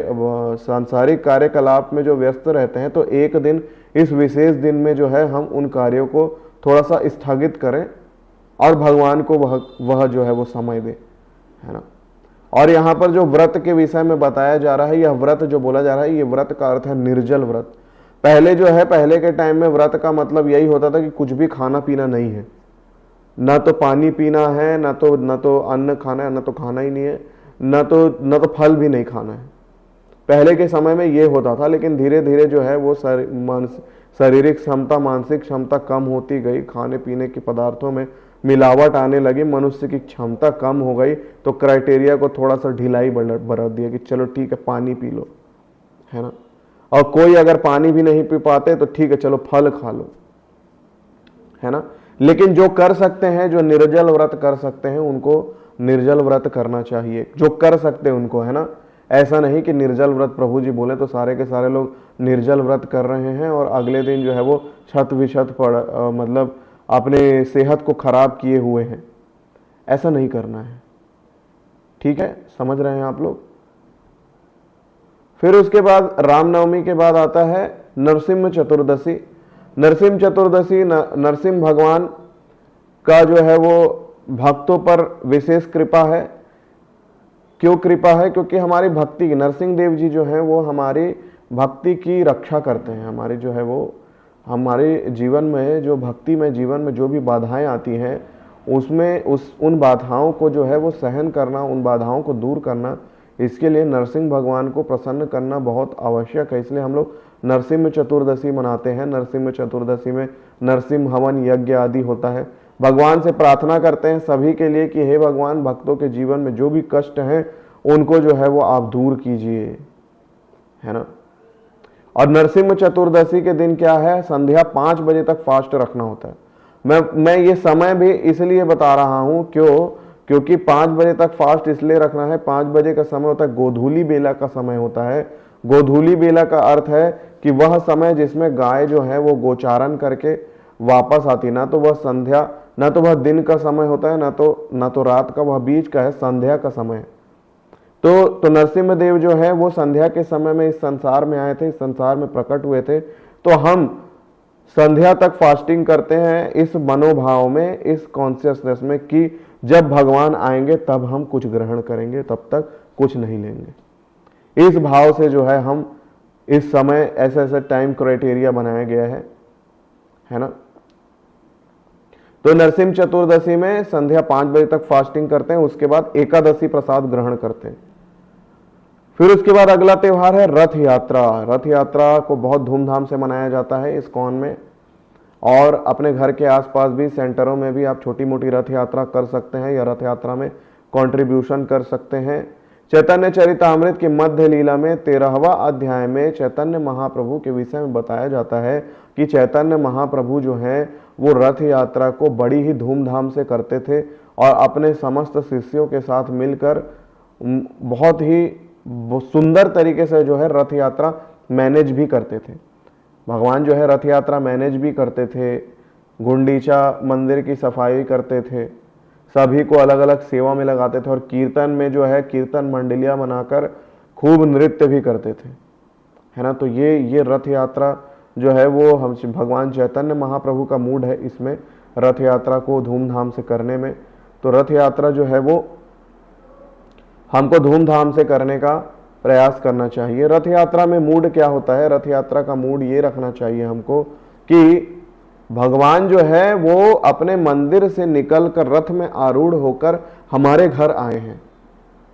सांसारिक कार्यकलाप में जो व्यस्त रहते हैं, तो एक दिन, इस विशेष दिन में जो है हम उन कार्यों को थोड़ा सा स्थगित करें और भगवान को वह जो है वो समय दे, है ना। और यहाँ पर जो व्रत के विषय में बताया जा रहा है, यह व्रत जो बोला जा रहा है, ये व्रत का अर्थ है निर्जल व्रत। पहले जो है, पहले के टाइम में व्रत का मतलब यही होता था कि कुछ भी खाना पीना नहीं है, ना तो पानी पीना है, ना तो अन्न खाना है, ना तो खाना ही नहीं है, ना तो फल भी नहीं खाना है। पहले के समय में ये होता था, लेकिन धीरे धीरे जो है वो शारीरिक क्षमता, मानसिक क्षमता कम होती गई, खाने पीने के पदार्थों में मिलावट आने लगी, मनुष्य की क्षमता कम हो गई, तो क्राइटेरिया को थोड़ा सा ढिलाई बरत दिया कि चलो ठीक है पानी पी लो, है ना। और कोई अगर पानी भी नहीं पी पाते तो ठीक है चलो फल खा लो, है ना। लेकिन जो कर सकते हैं, जो निर्जल व्रत कर सकते हैं, उनको निर्जल व्रत करना चाहिए, जो कर सकते हैं उनको, है ना। ऐसा नहीं कि निर्जल व्रत प्रभु जी बोले तो सारे के सारे लोग निर्जल व्रत कर रहे हैं और अगले दिन जो है वो छत विछत मतलब अपने सेहत को खराब किए हुए हैं। ऐसा नहीं करना है, ठीक है, समझ रहे हैं आप लोग। फिर उसके बाद रामनवमी के बाद आता है नरसिंह चतुर्दशी। नरसिंह चतुर्दशी, नरसिंह भगवान का जो है वो भक्तों पर विशेष कृपा है। क्यों कृपा है? क्योंकि हमारी भक्ति की, नरसिंह देव जी जो हैं वो हमारी भक्ति की रक्षा करते हैं। हमारी जो है वो हमारे जीवन में, जो भक्ति में जीवन में जो भी बाधाएं आती हैं, उसमें उन बाधाओं को जो है वो सहन करना, उन बाधाओं को दूर करना, इसके लिए नरसिंह भगवान को प्रसन्न करना बहुत आवश्यक है। इसलिए हम लोग नरसिंह चतुर्दशी मनाते हैं। नरसिंह चतुर्दशी में नरसिंह हवन यज्ञ आदि होता है। भगवान से प्रार्थना करते हैं सभी के लिए कि हे भगवान, भक्तों के जीवन में जो भी कष्ट हैं उनको जो है वो आप दूर कीजिए, है ना। और नरसिंह चतुर्दशी के दिन क्या है, संध्या 5 बजे तक फास्ट रखना होता है। मैं ये समय भी इसलिए बता रहा हूं, क्योंकि 5 बजे तक फास्ट इसलिए रखना है। 5 बजे का समय होता है गोधूली बेला का समय होता है। गोधूली बेला का अर्थ है कि वह समय जिसमें गाय जो है वो गोचारण करके वापस आती, ना तो वह संध्या, ना तो वह दिन का समय होता है, ना तो रात का, वह बीच का है, संध्या का समय है। तो नरसिंह देव जो है वो संध्या के समय में इस संसार में आए थे, इस संसार में प्रकट हुए थे। तो हम संध्या तक फास्टिंग करते हैं इस मनोभाव में, इस कॉन्शियसनेस में कि जब भगवान आएंगे तब हम कुछ ग्रहण करेंगे, तब तक कुछ नहीं लेंगे। इस भाव से जो है हम इस समय ऐसे ऐसे टाइम क्राइटेरिया बनाया गया है ना। तो नरसिंह चतुर्दशी में संध्या 5 बजे तक फास्टिंग करते हैं, उसके बाद एकादशी प्रसाद ग्रहण करते हैं। फिर उसके बाद अगला त्यौहार है रथ यात्रा। रथ यात्रा को बहुत धूमधाम से मनाया जाता है इस्कॉन में, और अपने घर के आसपास भी सेंटरों में भी आप छोटी मोटी रथ यात्रा कर सकते हैं या रथ यात्रा में कंट्रीब्यूशन कर सकते हैं। चैतन्य चरितामृत की मध्य लीला में 13वां अध्याय में चैतन्य महाप्रभु के विषय में बताया जाता है कि चैतन्य महाप्रभु जो हैं वो रथ यात्रा को बड़ी ही धूमधाम से करते थे और अपने समस्त शिष्यों के साथ मिलकर बहुत ही सुंदर तरीके से जो है रथ यात्रा मैनेज भी करते थे। भगवान जो है रथ यात्रा मैनेज भी करते थे, गुंडीचा मंदिर की सफाई करते थे, सभी को अलग अलग सेवा में लगाते थे, और कीर्तन में जो है कीर्तन मंडलियां बनाकर खूब नृत्य भी करते थे, है ना। तो ये रथ यात्रा जो है वो हम भगवान चैतन्य महाप्रभु का मूड है इसमें, रथ यात्रा को धूमधाम से करने में। तो रथ यात्रा जो है वो हमको धूमधाम से करने का प्रयास करना चाहिए। रथ यात्रा में मूड क्या होता है? रथ यात्रा का मूड ये रखना चाहिए हमको कि भगवान जो है वो अपने मंदिर से निकलकर रथ में आरूढ़ होकर हमारे घर आए हैं,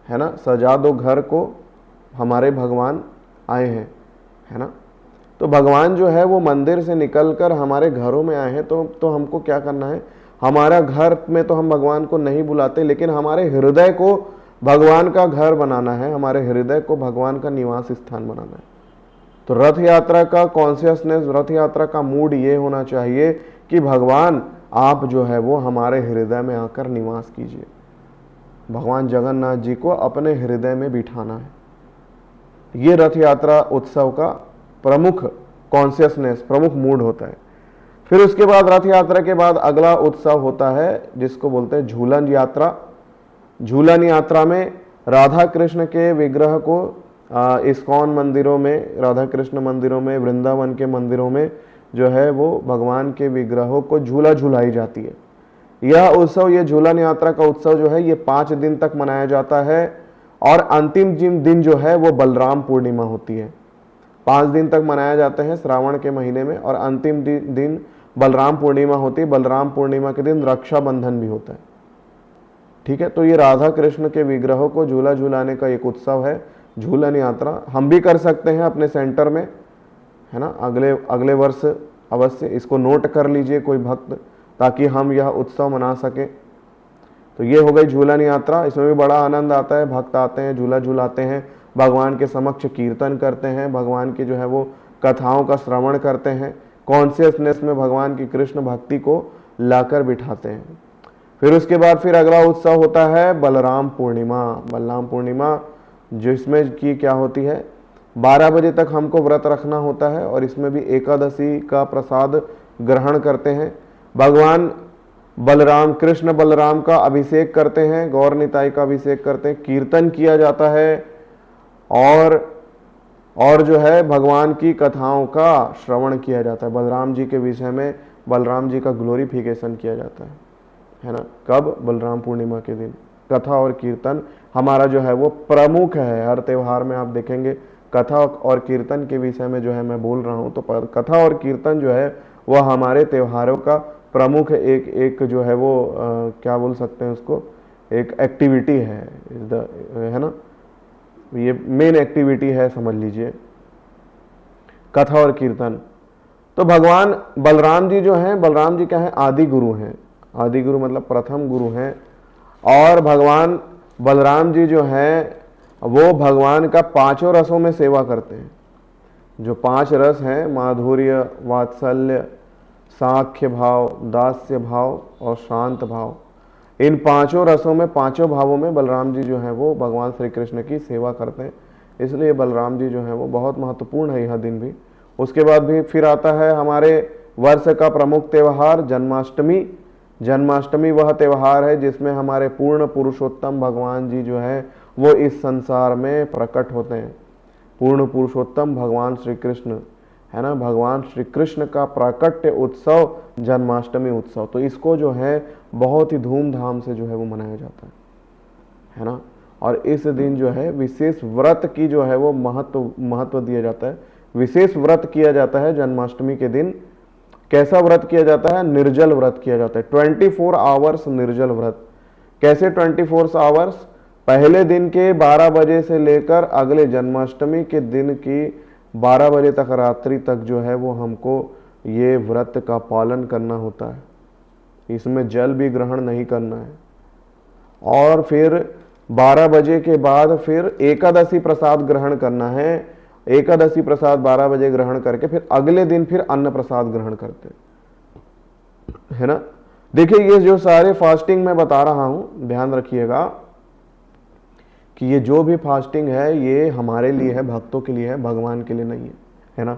है ना। सजा दो घर को, हमारे भगवान आए हैं, है ना। तो भगवान जो है वो मंदिर से निकलकर हमारे घरों में आए हैं। तो हमको क्या करना है? हमारा घर में तो हम भगवान को नहीं बुलाते, लेकिन हमारे हृदय को भगवान का घर बनाना है, हमारे हृदय को भगवान का निवास स्थान बनाना है। तो रथ यात्रा का कॉन्शियसनेस, रथ यात्रा का मूड ये होना चाहिए कि भगवान आप जो है वो हमारे हृदय में आकर निवास कीजिए। भगवान जगन्नाथ जी को अपने हृदय में बिठाना है। ये रथ यात्रा उत्सव का प्रमुख कॉन्शियसनेस, प्रमुख मूड होता है। फिर उसके बाद रथ यात्रा के बाद अगला उत्सव होता है जिसको बोलते हैं झूलन यात्रा। झूलन यात्रा में राधा कृष्ण के विग्रह को इस्कॉन मंदिरों में, राधा कृष्ण मंदिरों में, वृंदावन के मंदिरों में जो है वो भगवान के विग्रहों को झूला झुलाई जाती है। यह उत्सव, ये झूलन यात्रा का उत्सव जो है ये 5 दिन तक मनाया जाता है और अंतिम दिन जो है वो बलराम पूर्णिमा होती है। 5 दिन तक मनाया जाते हैं श्रावण के महीने में और अंतिम दिन बलराम पूर्णिमा होती है। बलराम पूर्णिमा के दिन रक्षाबंधन भी होता है। ठीक है, तो ये राधा कृष्ण के विग्रहों को झूला झूलाने का एक उत्सव है, झूलन यात्रा। हम भी कर सकते हैं अपने सेंटर में, है ना, अगले वर्ष अवश्य इसको नोट कर लीजिए कोई भक्त, ताकि हम यह उत्सव मना सके। तो ये हो गई झूलन यात्रा। इसमें भी बड़ा आनंद आता है, भक्त आते हैं, झूला झूलाते हैं, भगवान के समक्ष कीर्तन करते हैं, भगवान की जो है वो कथाओं का श्रवण करते हैं, कॉन्शियसनेस में भगवान की कृष्ण भक्ति को लाकर बिठाते हैं। फिर उसके बाद फिर अगला उत्सव होता है बलराम पूर्णिमा। बलराम पूर्णिमा जिसमें की क्या होती है, 12 बजे तक हमको व्रत रखना होता है और इसमें भी एकादशी का प्रसाद ग्रहण करते हैं। भगवान बलराम, कृष्ण बलराम का अभिषेक करते हैं, गौर निताई का अभिषेक करते हैं, कीर्तन किया जाता है और जो है भगवान की कथाओं का श्रवण किया जाता है। बलराम जी के विषय में बलराम जी का ग्लोरिफिकेशन किया जाता है ना। कब? बलराम पूर्णिमा के दिन। कथा और कीर्तन हमारा जो है वो प्रमुख है। हर त्यौहार में आप देखेंगे कथा और कीर्तन के विषय में जो है मैं बोल रहा हूँ। तो कथा और कीर्तन जो है वह हमारे त्योहारों का प्रमुख एक जो है वो क्या बोल सकते हैं उसको, एक एक्टिविटी है ना, ये मेन एक्टिविटी है समझ लीजिए, कथा और कीर्तन। तो भगवान बलराम जी जो हैं, बलराम जी क्या है, आदि गुरु हैं। आदि गुरु मतलब प्रथम गुरु हैं। और भगवान बलराम जी जो हैं वो भगवान का 5 रसों में सेवा करते हैं। जो 5 रस हैं, माधुर्य, वात्सल्य, साख्य भाव, दास्य भाव और शांत भाव, इन 5 रसों में, 5 भावों में बलराम जी जो हैं वो भगवान श्री कृष्ण की सेवा करते हैं। इसलिए बलराम जी जो हैं वो बहुत महत्वपूर्ण है यह दिन भी। उसके बाद भी फिर आता है हमारे वर्ष का प्रमुख त्यौहार जन्माष्टमी। जन्माष्टमी वह त्यौहार है जिसमें हमारे पूर्ण पुरुषोत्तम भगवान जी जो है वो इस संसार में प्रकट होते हैं। पूर्ण पुरुषोत्तम भगवान श्री कृष्ण, है ना, भगवान श्री कृष्ण का प्राकट्य उत्सव जन्माष्टमी उत्सव। तो इसको जो है बहुत ही धूमधाम से जो है वो मनाया जाता है ना। और इस दिन जो है विशेष व्रत की जो है वो महत्व दिया जाता है। विशेष व्रत किया जाता है जन्माष्टमी के दिन। कैसा व्रत किया जाता है? निर्जल व्रत किया जाता है। 24 आवर्स निर्जल व्रत। कैसे 24 आवर्स? पहले दिन के 12 बजे से लेकर अगले जन्माष्टमी के दिन की 12 बजे तक, रात्रि तक जो है वो हमको ये व्रत का पालन करना होता है। इसमें जल भी ग्रहण नहीं करना है। और फिर 12 बजे के बाद फिर एकादशी प्रसाद ग्रहण करना है। एकादशी प्रसाद 12 बजे ग्रहण करके फिर अगले दिन फिर अन्न प्रसाद ग्रहण करते है ना। देखिए ये जो सारे फास्टिंग मैं बता रहा हूं, ध्यान रखिएगा कि ये जो भी फास्टिंग है ये हमारे लिए है, भक्तों के लिए है, भगवान के लिए नहीं है ना।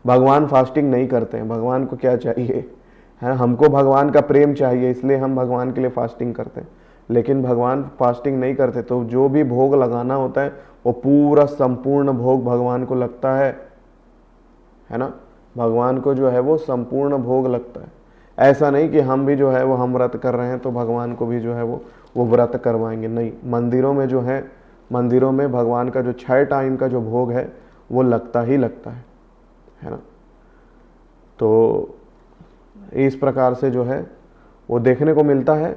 भगवान फास्टिंग नहीं करते हैं। भगवान को क्या चाहिए, है, हमको भगवान का प्रेम चाहिए, इसलिए हम भगवान के लिए फास्टिंग करते हैं। लेकिन भगवान फास्टिंग नहीं करते। तो जो भी भोग लगाना होता है वो पूरा संपूर्ण भोग भगवान को लगता है ना। भगवान को जो है वो संपूर्ण भोग लगता है। ऐसा नहीं कि हम भी जो है वो हम व्रत कर रहे हैं तो भगवान को भी जो है वो व्रत करवाएंगे, नहीं। मंदिरों में जो है, मंदिरों में भगवान का जो 6 टाइम का जो भोग है वो लगता ही लगता है ना। तो इस प्रकार से जो है वो देखने को मिलता है।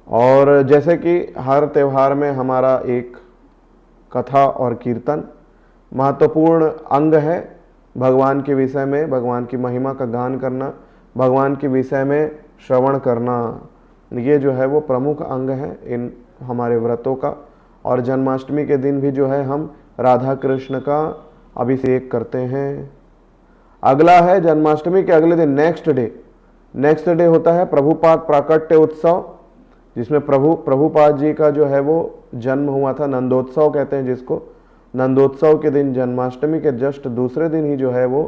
और जैसे कि हर त्यौहार में हमारा एक कथा और कीर्तन महत्वपूर्ण अंग है। भगवान के विषय में, भगवान की महिमा का गान करना, भगवान के विषय में श्रवण करना, ये जो है वो प्रमुख अंग है इन हमारे व्रतों का। और जन्माष्टमी के दिन भी जो है हम राधा कृष्ण का अभिषेक करते हैं। अगला है जन्माष्टमी के अगले दिन नेक्स्ट डे होता है प्रभुपाद प्राकट्य उत्सव, जिसमें प्रभुपाद जी का जो है वो जन्म हुआ था। नंदोत्सव कहते हैं जिसको। नंदोत्सव के दिन, जन्माष्टमी के जस्ट दूसरे दिन ही जो है वो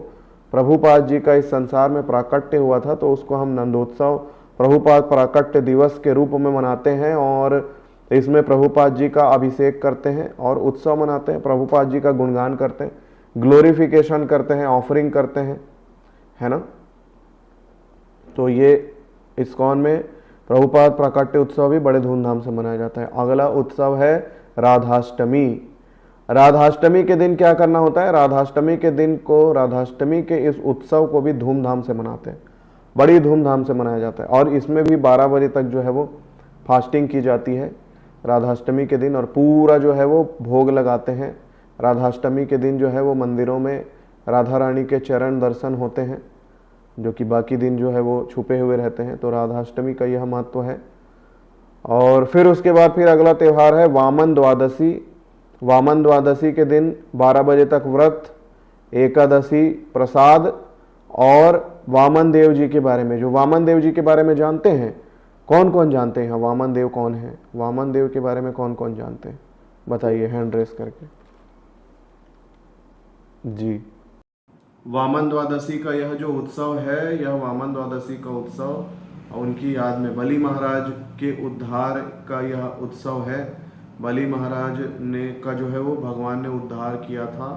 प्रभुपाद जी का इस संसार में प्राकट्य हुआ था। तो उसको हम नंदोत्सव, प्रभुपाद प्राकट्य दिवस के रूप में मनाते हैं। और इसमें प्रभुपाद जी का अभिषेक करते हैं और उत्सव मनाते हैं। प्रभुपाद जी का गुणगान करते हैं, ग्लोरिफिकेशन करते हैं, ऑफरिंग करते हैं, है ना। तो ये इस्कॉन में प्रभुपाद प्राकट्य उत्सव भी बड़े धूमधाम से मनाया जाता है। अगला उत्सव है राधाष्टमी। राधाष्टमी के दिन क्या करना होता है? राधाष्टमी के दिन को, राधाष्टमी के इस उत्सव को भी धूमधाम से मनाते हैं, बड़ी धूमधाम से मनाया जाता है। और इसमें भी 12 बजे तक जो है वो फास्टिंग की जाती है राधाष्टमी के दिन, और पूरा जो है वो भोग लगाते हैं। राधाष्टमी के दिन जो है वो मंदिरों में राधा रानी के चरण दर्शन होते हैं, जो कि बाकी दिन जो है वो छुपे हुए रहते हैं। तो राधाष्टमी का यह महत्व है। और फिर उसके बाद फिर अगला त्यौहार है वामन द्वादशी। वामन द्वादशी के दिन 12 बजे तक व्रत, एकादशी प्रसाद, और वामन देव जी के बारे में, जो वामन देव जी के बारे में जानते हैं, कौन कौन जानते हैं वामन देव कौन है? वामन देव के बारे में कौन कौन जानते हैं? बताइए हैंड रेस करके। जी, वामन द्वादशी का यह जो उत्सव है, यह वामन द्वादशी का उत्सव उनकी याद में बलि महाराज के उद्धार का यह उत्सव है। बलि महाराज ने का जो है वो भगवान ने उद्धार किया था।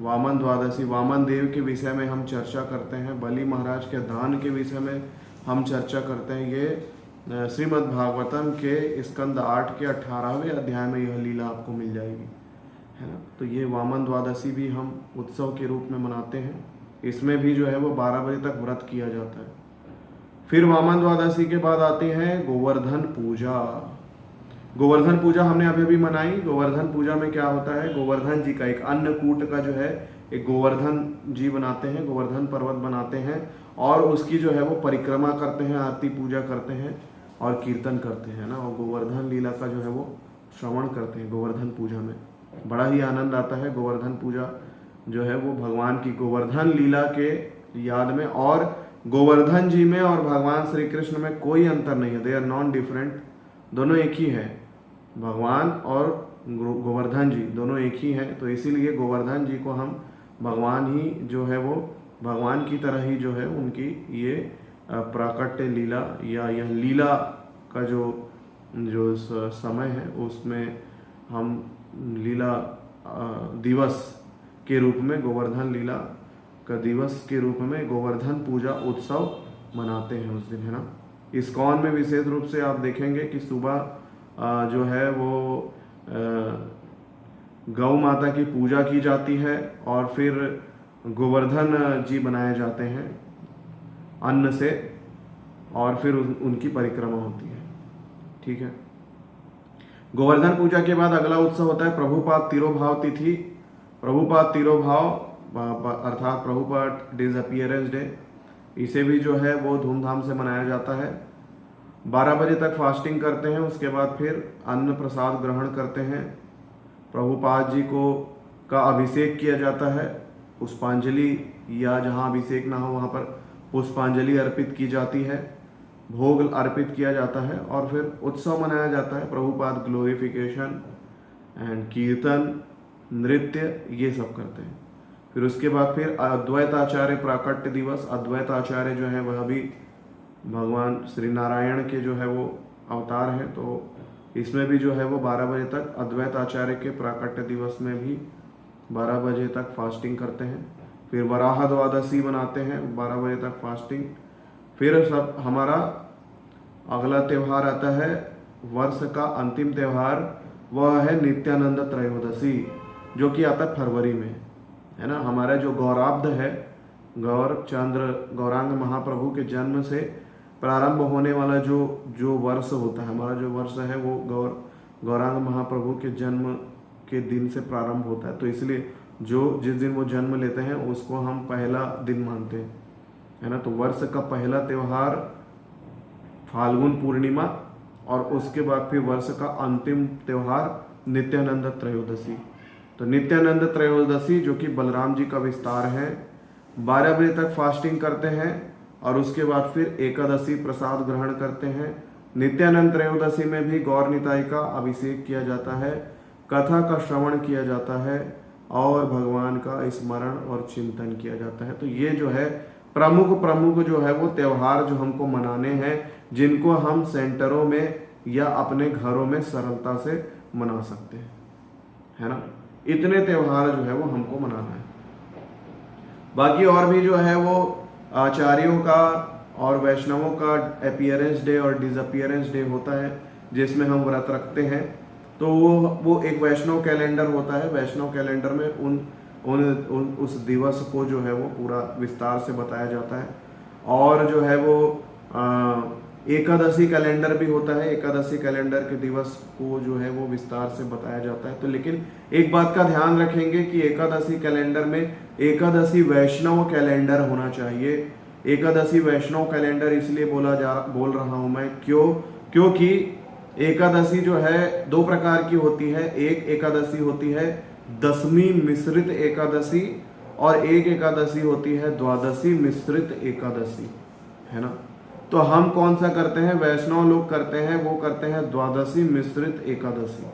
वामन द्वादशी, वामन देव के विषय में हम चर्चा करते हैं, बलि महाराज के दान के विषय में हम चर्चा करते हैं। ये श्रीमद् भागवतम के स्कंद 8 के 18वें अध्याय में यह लीला आपको मिल जाएगी, है ना। तो ये वामन द्वादशी भी हम उत्सव के रूप में मनाते हैं। इसमें भी जो है वो 12 बजे तक व्रत किया जाता है। फिर वामन द्वादशी के बाद आती है गोवर्धन पूजा। गोवर्धन पूजा हमने अभी अभी मनाई। गोवर्धन पूजा में क्या होता है? गोवर्धन जी का एक अन्नकूट का जो है एक गोवर्धन जी बनाते हैं, गोवर्धन पर्वत बनाते हैं, और उसकी जो है वो परिक्रमा करते हैं, आरती पूजा करते हैं और कीर्तन करते हैं ना, और गोवर्धन लीला का जो है वो श्रवण करते हैं। गोवर्धन पूजा में बड़ा ही आनंद आता है। गोवर्धन पूजा जो है वो भगवान की गोवर्धन लीला के याद में, और गोवर्धन जी में और भगवान श्री कृष्ण में कोई अंतर नहीं है, दे आर नॉन डिफरेंट, दोनों एक ही है। भगवान और गोवर्धन जी दोनों एक ही हैं। तो इसीलिए गोवर्धन जी को हम भगवान ही जो है वो भगवान की तरह ही जो है उनकी ये प्राकट्य लीला या यह लीला का जो समय है उसमें हम लीला दिवस के रूप में, गोवर्धन लीला का दिवस के रूप में गोवर्धन पूजा उत्सव मनाते हैं उस दिन, है ना। इस्कॉन में विशेष रूप से आप देखेंगे कि सुबह जो है वो गौ माता की पूजा की जाती है, और फिर गोवर्धन जी बनाए जाते हैं अन्न से, और फिर उनकी परिक्रमा होती है, ठीक है। गोवर्धन पूजा के बाद अगला उत्सव होता है प्रभुपाद तिरोभाव तिथि। प्रभुपाद तिरोभाव अर्थात प्रभुपाद डिसअपियरेंस डे, इसे भी जो है वो धूमधाम से मनाया जाता है। 12 बजे तक फास्टिंग करते हैं, उसके बाद फिर अन्न प्रसाद ग्रहण करते हैं। प्रभुपाद जी को का अभिषेक किया जाता है, पुष्पांजलि, या जहाँ अभिषेक ना हो वहाँ पर पुष्पांजलि अर्पित की जाती है, भोग अर्पित किया जाता है, और फिर उत्सव मनाया जाता है। प्रभुपाद ग्लोरिफिकेशन एंड कीर्तन, नृत्य, ये सब करते हैं। फिर उसके बाद फिर अद्वैत आचार्य प्राकट्य दिवस। अद्वैत आचार्य जो है वह भी भगवान श्री नारायण के जो है वो अवतार है, तो इसमें भी जो है वो 12 बजे तक अद्वैत आचार्य के प्राकट्य दिवस में भी 12 बजे तक फास्टिंग करते हैं। फिर वराह द्वादशी बनाते हैं, 12 बजे तक फास्टिंग। फिर सब हमारा अगला त्यौहार आता है, वर्ष का अंतिम त्यौहार, वह है नित्यानंद त्रयोदशी, जो कि आता है फरवरी में, है ना। हमारा जो गौराब्द है, गौरांग महाप्रभु के जन्म से प्रारंभ होने वाला जो वर्ष होता है, हमारा जो वर्ष है वो गौरांग महाप्रभु के जन्म के दिन से प्रारंभ होता है। तो इसलिए जिस दिन वो जन्म लेते हैं उसको हम पहला दिन मानते हैं, है ना। तो वर्ष का पहला त्यौहार फाल्गुन पूर्णिमा, और उसके बाद फिर वर्ष का अंतिम त्यौहार नित्यानंद त्रयोदशी। तो नित्यानंद त्रयोदशी जो कि बलराम जी का विस्तार है, 12 बजे तक फास्टिंग करते हैं, और उसके बाद फिर एकादशी प्रसाद ग्रहण करते हैं। नित्यानंद त्रयोदशी में भी गौर निताई का अभिषेक किया जाता है, कथा का श्रवण किया जाता है, और भगवान का स्मरण और चिंतन किया जाता है। तो ये जो है प्रमुख जो है वो त्यौहार जो हमको मनाने हैं, जिनको हम सेंटरों में या अपने घरों में सरलता से मना सकते हैं, है ना। इतने त्यौहार जो है वो हमको मनाना है। बाकी और भी जो है वो आचार्यों का और वैष्णवों का अपीयरेंस डे और डिसअपीयरेंस डे होता है जिसमें हम व्रत रखते हैं। तो वो एक वैष्णव कैलेंडर होता है। वैष्णव कैलेंडर में उस दिवस को जो है वो पूरा विस्तार से बताया जाता है। और जो है वो एकादशी कैलेंडर भी होता है। एकादशी कैलेंडर के दिवस को जो है वो विस्तार से बताया जाता है। तो लेकिन एक बात का ध्यान रखेंगे कि एकादशी कैलेंडर में एकादशी वैष्णव कैलेंडर होना चाहिए। एकादशी वैष्णव कैलेंडर इसलिए बोल रहा हूं मैं क्योंकि एकादशी जो है दो प्रकार की होती है। एक एकादशी होती है दशमी मिश्रित एकादशी और एक एकादशी होती है द्वादशी मिश्रित एकादशी, है ना। तो हम कौन सा करते हैं, वैष्णव लोग करते हैं, वो करते हैं द्वादशी मिश्रित एकादशी।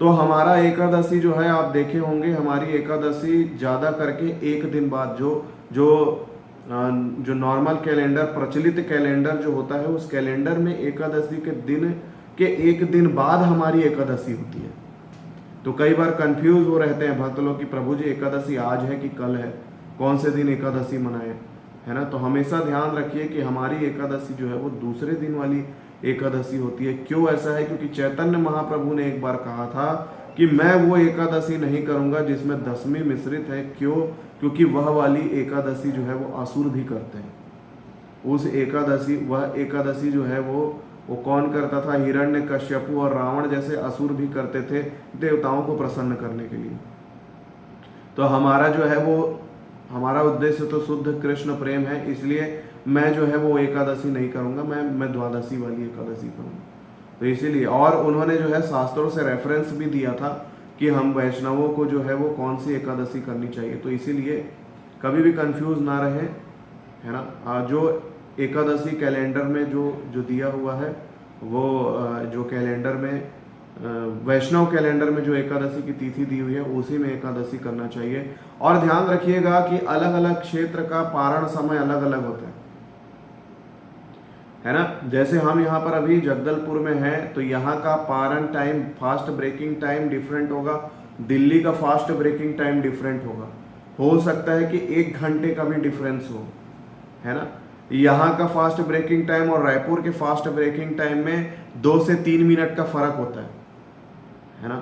तो हमारा एकादशी जो है आप देखे होंगे, हमारी एकादशी ज्यादा करके एक दिन बाद जो नॉर्मल कैलेंडर प्रचलित कैलेंडर जो होता है उस कैलेंडर में एकादशी के दिन के एक दिन बाद हमारी एकादशी होती है। तो कई बार कंफ्यूज हो रहते हैं भक्त लोग कि प्रभु जी एकादशी आज है कि कल है, कौन से दिन एकादशी मनाए, है ना। तो हमेशा ध्यान रखिए कि हमारी एकादशी जो है वो दूसरे दिन वाली एकादशी होती है। क्यों ऐसा है, क्योंकि चैतन्य महाप्रभु ने एक बार कहा था कि मैं वो एकादशी नहीं करूंगा जिसमें दशमी मिश्रित है। क्योंकि वह वाली एकादशी जो है वो असुर भी करते हैं। वह एकादशी जो है वो कौन करता था, हिरण्यकश्यपु और रावण जैसे असुर भी करते थे देवताओं को प्रसन्न करने के लिए। तो हमारा जो है वो हमारा उद्देश्य तो शुद्ध कृष्ण प्रेम है, इसलिए मैं जो है वो एकादशी नहीं करूंगा, मैं द्वादशी वाली एकादशी करूंगा। तो इसीलिए, और उन्होंने जो है शास्त्रों से रेफरेंस भी दिया था कि हम वैष्णवों को जो है वो कौन सी एकादशी करनी चाहिए। तो इसीलिए कभी भी कंफ्यूज ना रहे, है ना। जो एकादशी कैलेंडर में जो दिया हुआ है वो जो कैलेंडर में वैष्णव कैलेंडर में जो एकादशी की तिथि दी हुई है उसी में एकादशी करना चाहिए। और ध्यान रखिएगा कि अलग अलग क्षेत्र का पारण समय अलग अलग होता है ना। जैसे हम यहाँ पर अभी जगदलपुर में हैं तो यहाँ का पारण time, fast breaking time different होगा, दिल्ली का फास्ट ब्रेकिंग टाइम डिफरेंट होगा। हो सकता है कि 1 घंटे का भी डिफरेंस हो, है ना। यहाँ का फास्ट ब्रेकिंग टाइम और रायपुर के फास्ट ब्रेकिंग टाइम में 2 से 3 मिनट का फर्क होता है ना।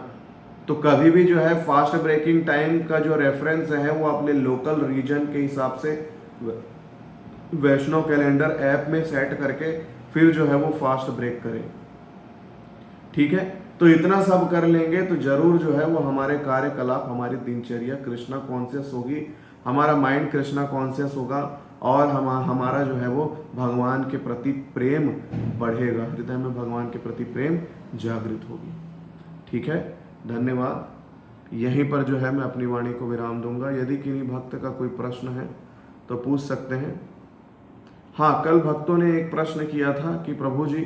तो कभी भी जो है फास्ट ब्रेकिंग टाइम का जो रेफरेंस है वो अपने लोकल रीजन के हिसाब से वैष्णव कैलेंडर ऐप में सेट करके फिर जो है वो फास्ट ब्रेक करें, ठीक है। तो इतना सब कर लेंगे तो जरूर जो है वो हमारे कार्यकलाप, हमारी दिनचर्या कृष्णा कॉन्शियस होगी, हमारा माइंड कृष्णा कॉन्शियस होगा और हमारा जो है वो भगवान के प्रति प्रेम बढ़ेगा, हृदय में भगवान के प्रति प्रेम जागृत होगी, ठीक है। धन्यवाद। यहीं पर जो है मैं अपनी वाणी को विराम दूंगा। यदि किन्हीं भक्त का कोई प्रश्न है तो पूछ सकते हैं। हाँ, कल भक्तों ने एक प्रश्न किया था कि प्रभु जी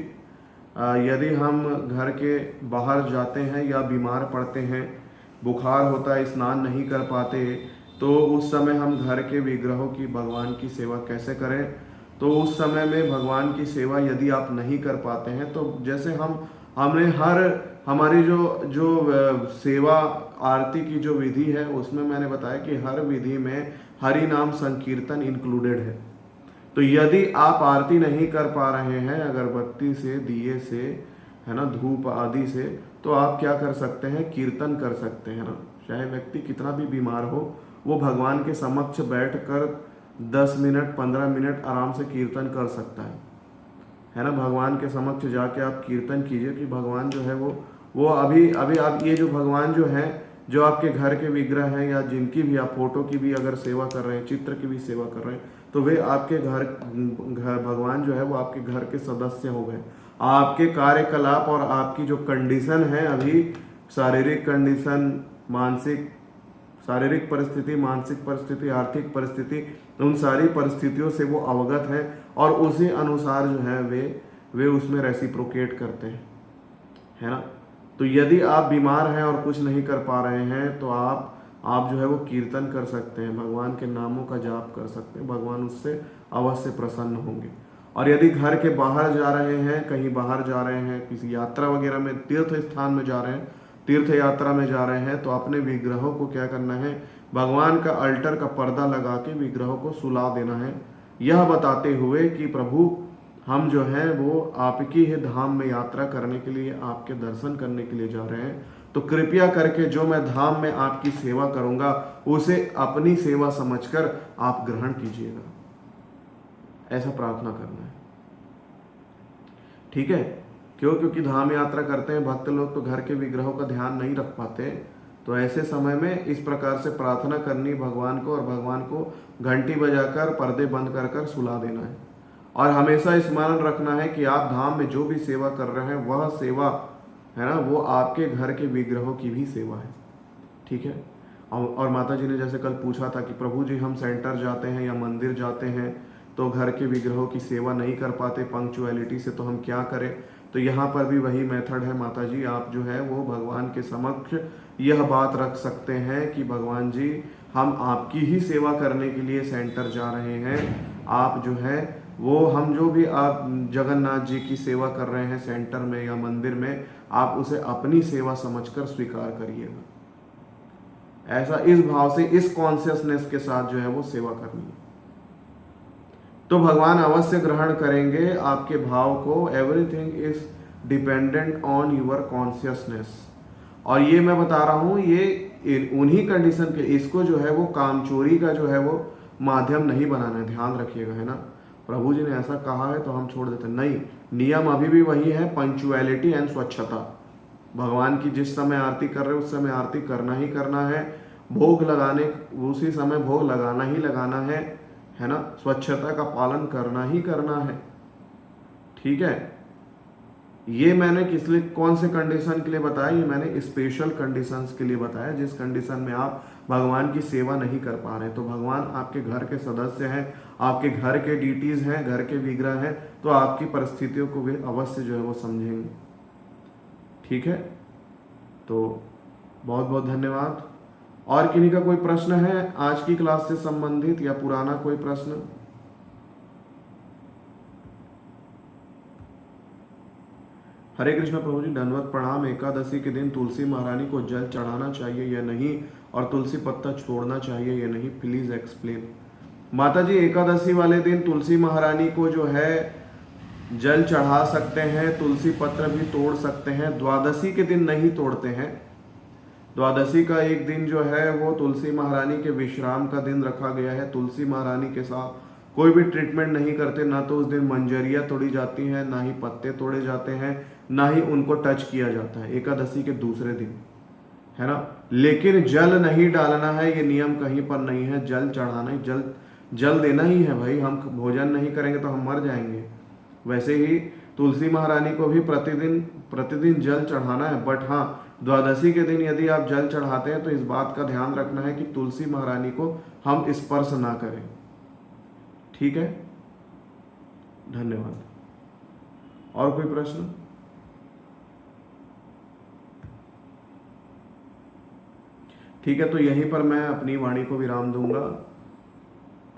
यदि हम घर के बाहर जाते हैं या बीमार पड़ते हैं, बुखार होता है, स्नान नहीं कर पाते, तो उस समय हम घर के विग्रहों की, भगवान की सेवा कैसे करें। तो उस समय में भगवान की सेवा यदि आप नहीं कर पाते हैं तो जैसे हमने हमारी जो सेवा आरती की जो विधि है उसमें मैंने बताया कि हर विधि में हरि नाम संकीर्तन इंक्लूडेड है। तो यदि आप आरती नहीं कर पा रहे हैं अगरबत्ती से, दिए से, है ना, धूप आदि से, तो आप क्या कर सकते हैं, कीर्तन कर सकते हैं ना। चाहे व्यक्ति कितना भी बीमार हो, वो भगवान के समक्ष बैठकर 10 मिनट 15 मिनट आराम से कीर्तन कर सकता है ना। भगवान के समक्ष जाके आप कीर्तन कीजिए कि भगवान जो है वो अभी आप ये जो भगवान जो है, जो आपके घर के विग्रह हैं या जिनकी भी आप फोटो की भी अगर सेवा कर रहे हैं, चित्र की भी सेवा कर रहे हैं, तो वे आपके घर भगवान जो है वो आपके घर के सदस्य हो गए। आपके कार्यकलाप और आपकी जो कंडीशन है अभी, शारीरिक कंडीशन, शारीरिक परिस्थिति, मानसिक परिस्थिति, आर्थिक परिस्थिति, उन सारी परिस्थितियों से वो अवगत है और उसी अनुसार जो है वे उसमें रेसिप्रोकेट करते हैं, है ना। तो यदि आप बीमार हैं और कुछ नहीं कर पा रहे हैं तो आप जो है वो कीर्तन कर सकते हैं, भगवान के नामों का जाप कर सकते हैं, भगवान उससे अवश्य प्रसन्न होंगे। और यदि घर के बाहर जा रहे हैं, कहीं बाहर जा रहे हैं, किसी यात्रा वगैरह में, तीर्थ स्थान में जा रहे हैं, तीर्थ यात्रा में जा रहे हैं, तो अपने विग्रहों को क्या करना है, भगवान का अल्टर का पर्दा लगा के विग्रहों को सुला देना है, यह बताते हुए कि प्रभु हम जो है वो आपकी ही धाम में यात्रा करने के लिए, आपके दर्शन करने के लिए जा रहे हैं, तो कृपया करके जो मैं धाम में आपकी सेवा करूंगा उसे अपनी सेवा समझकर आप ग्रहण कीजिएगा, ऐसा प्रार्थना करना है। ठीक है, क्यों? क्योंकि धाम यात्रा करते हैं भक्त लोग तो घर के विग्रहों का ध्यान नहीं रख पाते, तो ऐसे समय में इस प्रकार से प्रार्थना करनी भगवान को, और भगवान को घंटी बजाकर पर्दे बंद कर कर सुला देना है। और हमेशा स्मरण रखना है कि आप धाम में जो भी सेवा कर रहे हैं वह सेवा है ना, वो आपके घर के विग्रहों की भी सेवा है। ठीक है। और माता जी ने जैसे कल पूछा था कि प्रभु जी हम सेंटर जाते हैं या मंदिर जाते हैं तो घर के विग्रहों की सेवा नहीं कर पाते पंक्चुअलिटी से, तो हम क्या करें? तो यहाँ पर भी वही मेथड है माता जी, आप जो है वो भगवान के समक्ष यह बात रख सकते हैं कि भगवान जी हम आपकी ही सेवा करने के लिए सेंटर जा रहे हैं, आप जो है वो हम जो भी आप जगन्नाथ जी की सेवा कर रहे हैं सेंटर में या मंदिर में, आप उसे अपनी सेवा समझकर स्वीकार करिएगा। ऐसा इस भाव से, इस कॉन्शियसनेस के साथ जो है वो सेवा करनी है, तो भगवान अवश्य ग्रहण करेंगे आपके भाव को। Everything is dependent on your consciousness. और ये मैं बता रहा हूँ, ये उन्हीं कंडीशन के, इसको जो है वो कामचोरी का जो है वो माध्यम नहीं बनाना है, ध्यान रखिएगा, है ना। प्रभु जी ने ऐसा कहा है तो हम छोड़ देते नहीं, नियम अभी भी वही है, पंक्चुअलिटी एंड स्वच्छता। भगवान की जिस समय आरती कर रहे हो उस समय आरती करना ही करना है, भोग लगाने उसी समय भोग लगाना ही लगाना है ना, स्वच्छता का पालन करना ही करना है। ठीक है, ये मैंने किस लिए, कौन से कंडीशन के लिए बताया? ये मैंने स्पेशल कंडीशंस के लिए बताया, जिस कंडीशन में आप भगवान की सेवा नहीं कर पा रहे, तो भगवान आपके घर के सदस्य हैं, आपके घर के डीटीज हैं, घर के विग्रह हैं, तो आपकी परिस्थितियों को भी अवश्य जो है वो समझेंगे। ठीक है, तो बहुत बहुत धन्यवाद। और किन्हीं का कोई प्रश्न है आज की क्लास से संबंधित या पुराना कोई प्रश्न? हरे कृष्ण प्रभु जी, दंडवत प्रणाम। एकादशी के दिन तुलसी महारानी को जल चढ़ाना चाहिए या नहीं, और तुलसी पत्ता छोड़ना चाहिए या नहीं, प्लीज एक्सप्लेन। माता जी, एकादशी वाले दिन तुलसी महारानी को जो है जल चढ़ा सकते हैं, तुलसी पत्र भी तोड़ सकते हैं, द्वादशी के दिन नहीं तोड़ते हैं। द्वादशी का एक दिन जो है वो तुलसी महारानी के विश्राम का दिन रखा गया है। तुलसी महारानी के साथ कोई भी ट्रीटमेंट नहीं करते, ना तो उस दिन मंजरियाँ तोड़ी जाती हैं, ना ही पत्ते तोड़े जाते हैं, ना ही उनको टच किया जाता है एकादशी के दूसरे दिन, है ना। लेकिन जल नहीं डालना है, ये नियम कहीं पर नहीं है। जल चढ़ाना ही, जल देना ही है भाई। हम भोजन नहीं करेंगे तो हम मर जाएंगे। वैसे ही तुलसी महारानी को भी प्रतिदिन जल चढ़ाना है। बट हाँ, द्वादशी के दिन यदि आप जल चढ़ाते हैं तो इस बात का ध्यान रखना है कि तुलसी महारानी को हम स्पर्श ना करें। ठीक है, धन्यवाद। और कोई प्रश्न? ठीक है, तो यहीं पर मैं अपनी वाणी को विराम दूंगा।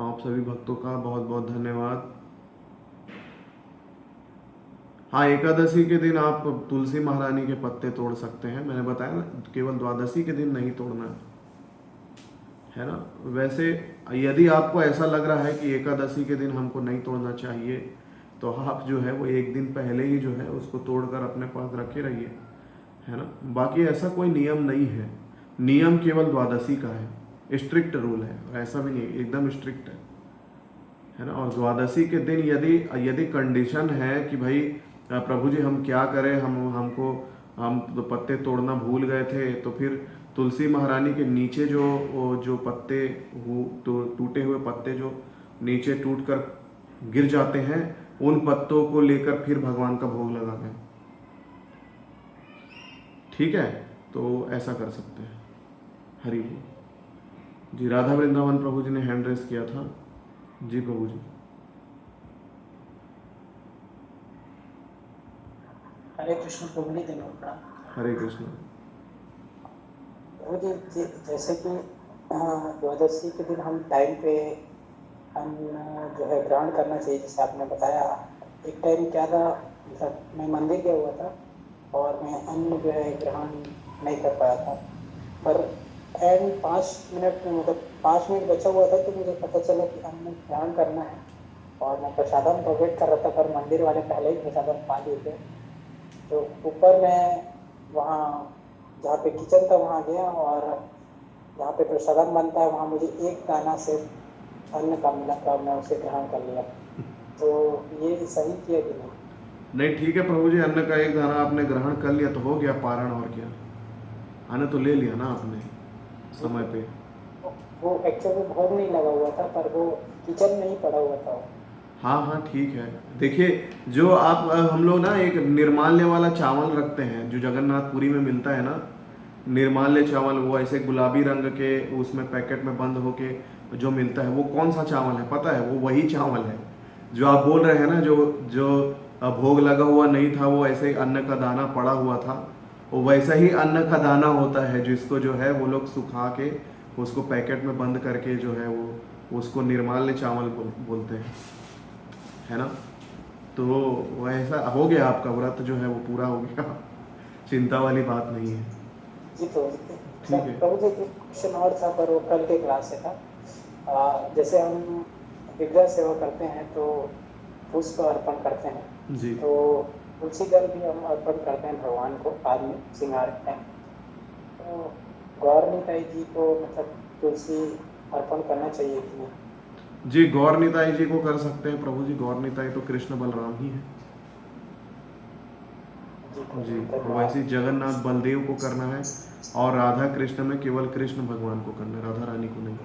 आप सभी भक्तों का बहुत बहुत धन्यवाद। हाँ, एकादशी के दिन आप तुलसी महारानी के पत्ते तोड़ सकते हैं, मैंने बताया ना, केवल द्वादशी के दिन नहीं तोड़ना है ना। वैसे यदि आपको ऐसा लग रहा है कि एकादशी के दिन हमको नहीं तोड़ना चाहिए, तो आप जो है वो एक दिन पहले ही जो है उसको तोड़कर अपने पास रखे रहिए, है ना। बाकी ऐसा कोई नियम नहीं है, नियम केवल द्वादशी का है, स्ट्रिक्ट रूल है, ऐसा भी नहीं, एकदम स्ट्रिक्ट है ना। और द्वादशी के दिन यदि कंडीशन है कि भाई प्रभु जी हम क्या करें, हम तो पत्ते तोड़ना भूल गए थे, तो फिर तुलसी महारानी के नीचे जो पत्ते तो टूटे हुए पत्ते जो नीचे टूट कर गिर जाते हैं, उन पत्तों को लेकर फिर भगवान का भोग लगा दें। ठीक है, तो ऐसा कर सकते हैं। हरि जी, राधा वृंदावन प्रभु जी ने हैंड रेस किया था। जी प्रभु जी। हरे कृष्ण प्रभु जी, धन्यवाद। हरे कृष्ण प्रभु जी, जैसे कि द्वादशी के दिन हम टाइम पे हम जो है ग्रहण करना चाहिए, जैसे आपने बताया। एक टाइम क्या था, मतलब मैं मंदिर गया हुआ था और मैं अन्न जो है ग्रहण नहीं कर पाया था, पर एंड 5 मिनट में, मतलब 5 मिनट बचा हुआ था, तो मुझे पता चला कि अन्न ग्रहण करना है। और मैं प्रसादम तो वेट कर रहा था, पर मंदिर वाले पहले ही प्रसादम पा लिए थे। तो ऊपर मैं वहाँ जहाँ पे किचन था वहाँ गया, और जहाँ पे प्रसादम बनता है वहाँ मुझे एक दाना से अन्न का मिला था, मैं उसे ग्रहण कर लिया। तो ये सही किया कि नहीं? नहीं ठीक है प्रभु जी, अन्न का एक दाना आपने ग्रहण कर लिया तो हो गया पारण, और क्या। अन्न तो ले लिया ना आपने ठीक समय है। पे। वो एक्चुअली में भोग नहीं लगा हुआ था, पर वो किचन में ही पड़ा हुआ था। हाँ हाँ ठीक है। देखिए, जो आप हम लोग ना एक निर्माल्य वाला चावल रखते हैं जो जगन्नाथपुरी में मिलता है ना, निर्माल्य चावल, वो ऐसे गुलाबी रंग के उसमें पैकेट में बंद होके जो मिलता है, वो कौन सा चावल है पता है? वो वही चावल है जो आप बोल रहे हैं ना, जो जो भोग लगा हुआ नहीं था, वो ऐसे ही अन्न का दाना पड़ा हुआ था। वो वैसा ही अन्न का दाना होता है जिसको जो है वो लोग सुखा के उसको पैकेट में बंद करके जो है वो उसको निर्माल्य चावल बोलते हैं, है ना। तो वो ऐसा हो गया, आपका व्रत जो है वो पूरा हो गया। चिंता वाली बात नहीं है। जी तो ठीक सर, है। प्रभु जी एक क्वेश्चन और था, पर वो कल के क्लास से था। जैसे हम विग्रह सेवा करते हैं तो पुष्प अर्पण करते हैं, जी तो तुलसी जल भी हम अर्पण करते हैं भगवान को बाद में श्रृंगार के टाइम। तो गौर निताई जी को मतलब तुलसी अर्पण करना चाहिए कि नहीं? जी, गौर निताई जी को कर सकते हैं प्रभु जी। गौर निताई तो कृष्ण बलराम ही है। जी जी, प्रभु, और वैसे ही धन्यवाद। जगन्नाथ बलदेव को करना है, और राधा कृष्ण में केवल कृष्ण भगवान को करना है, राधा रानी को नहीं।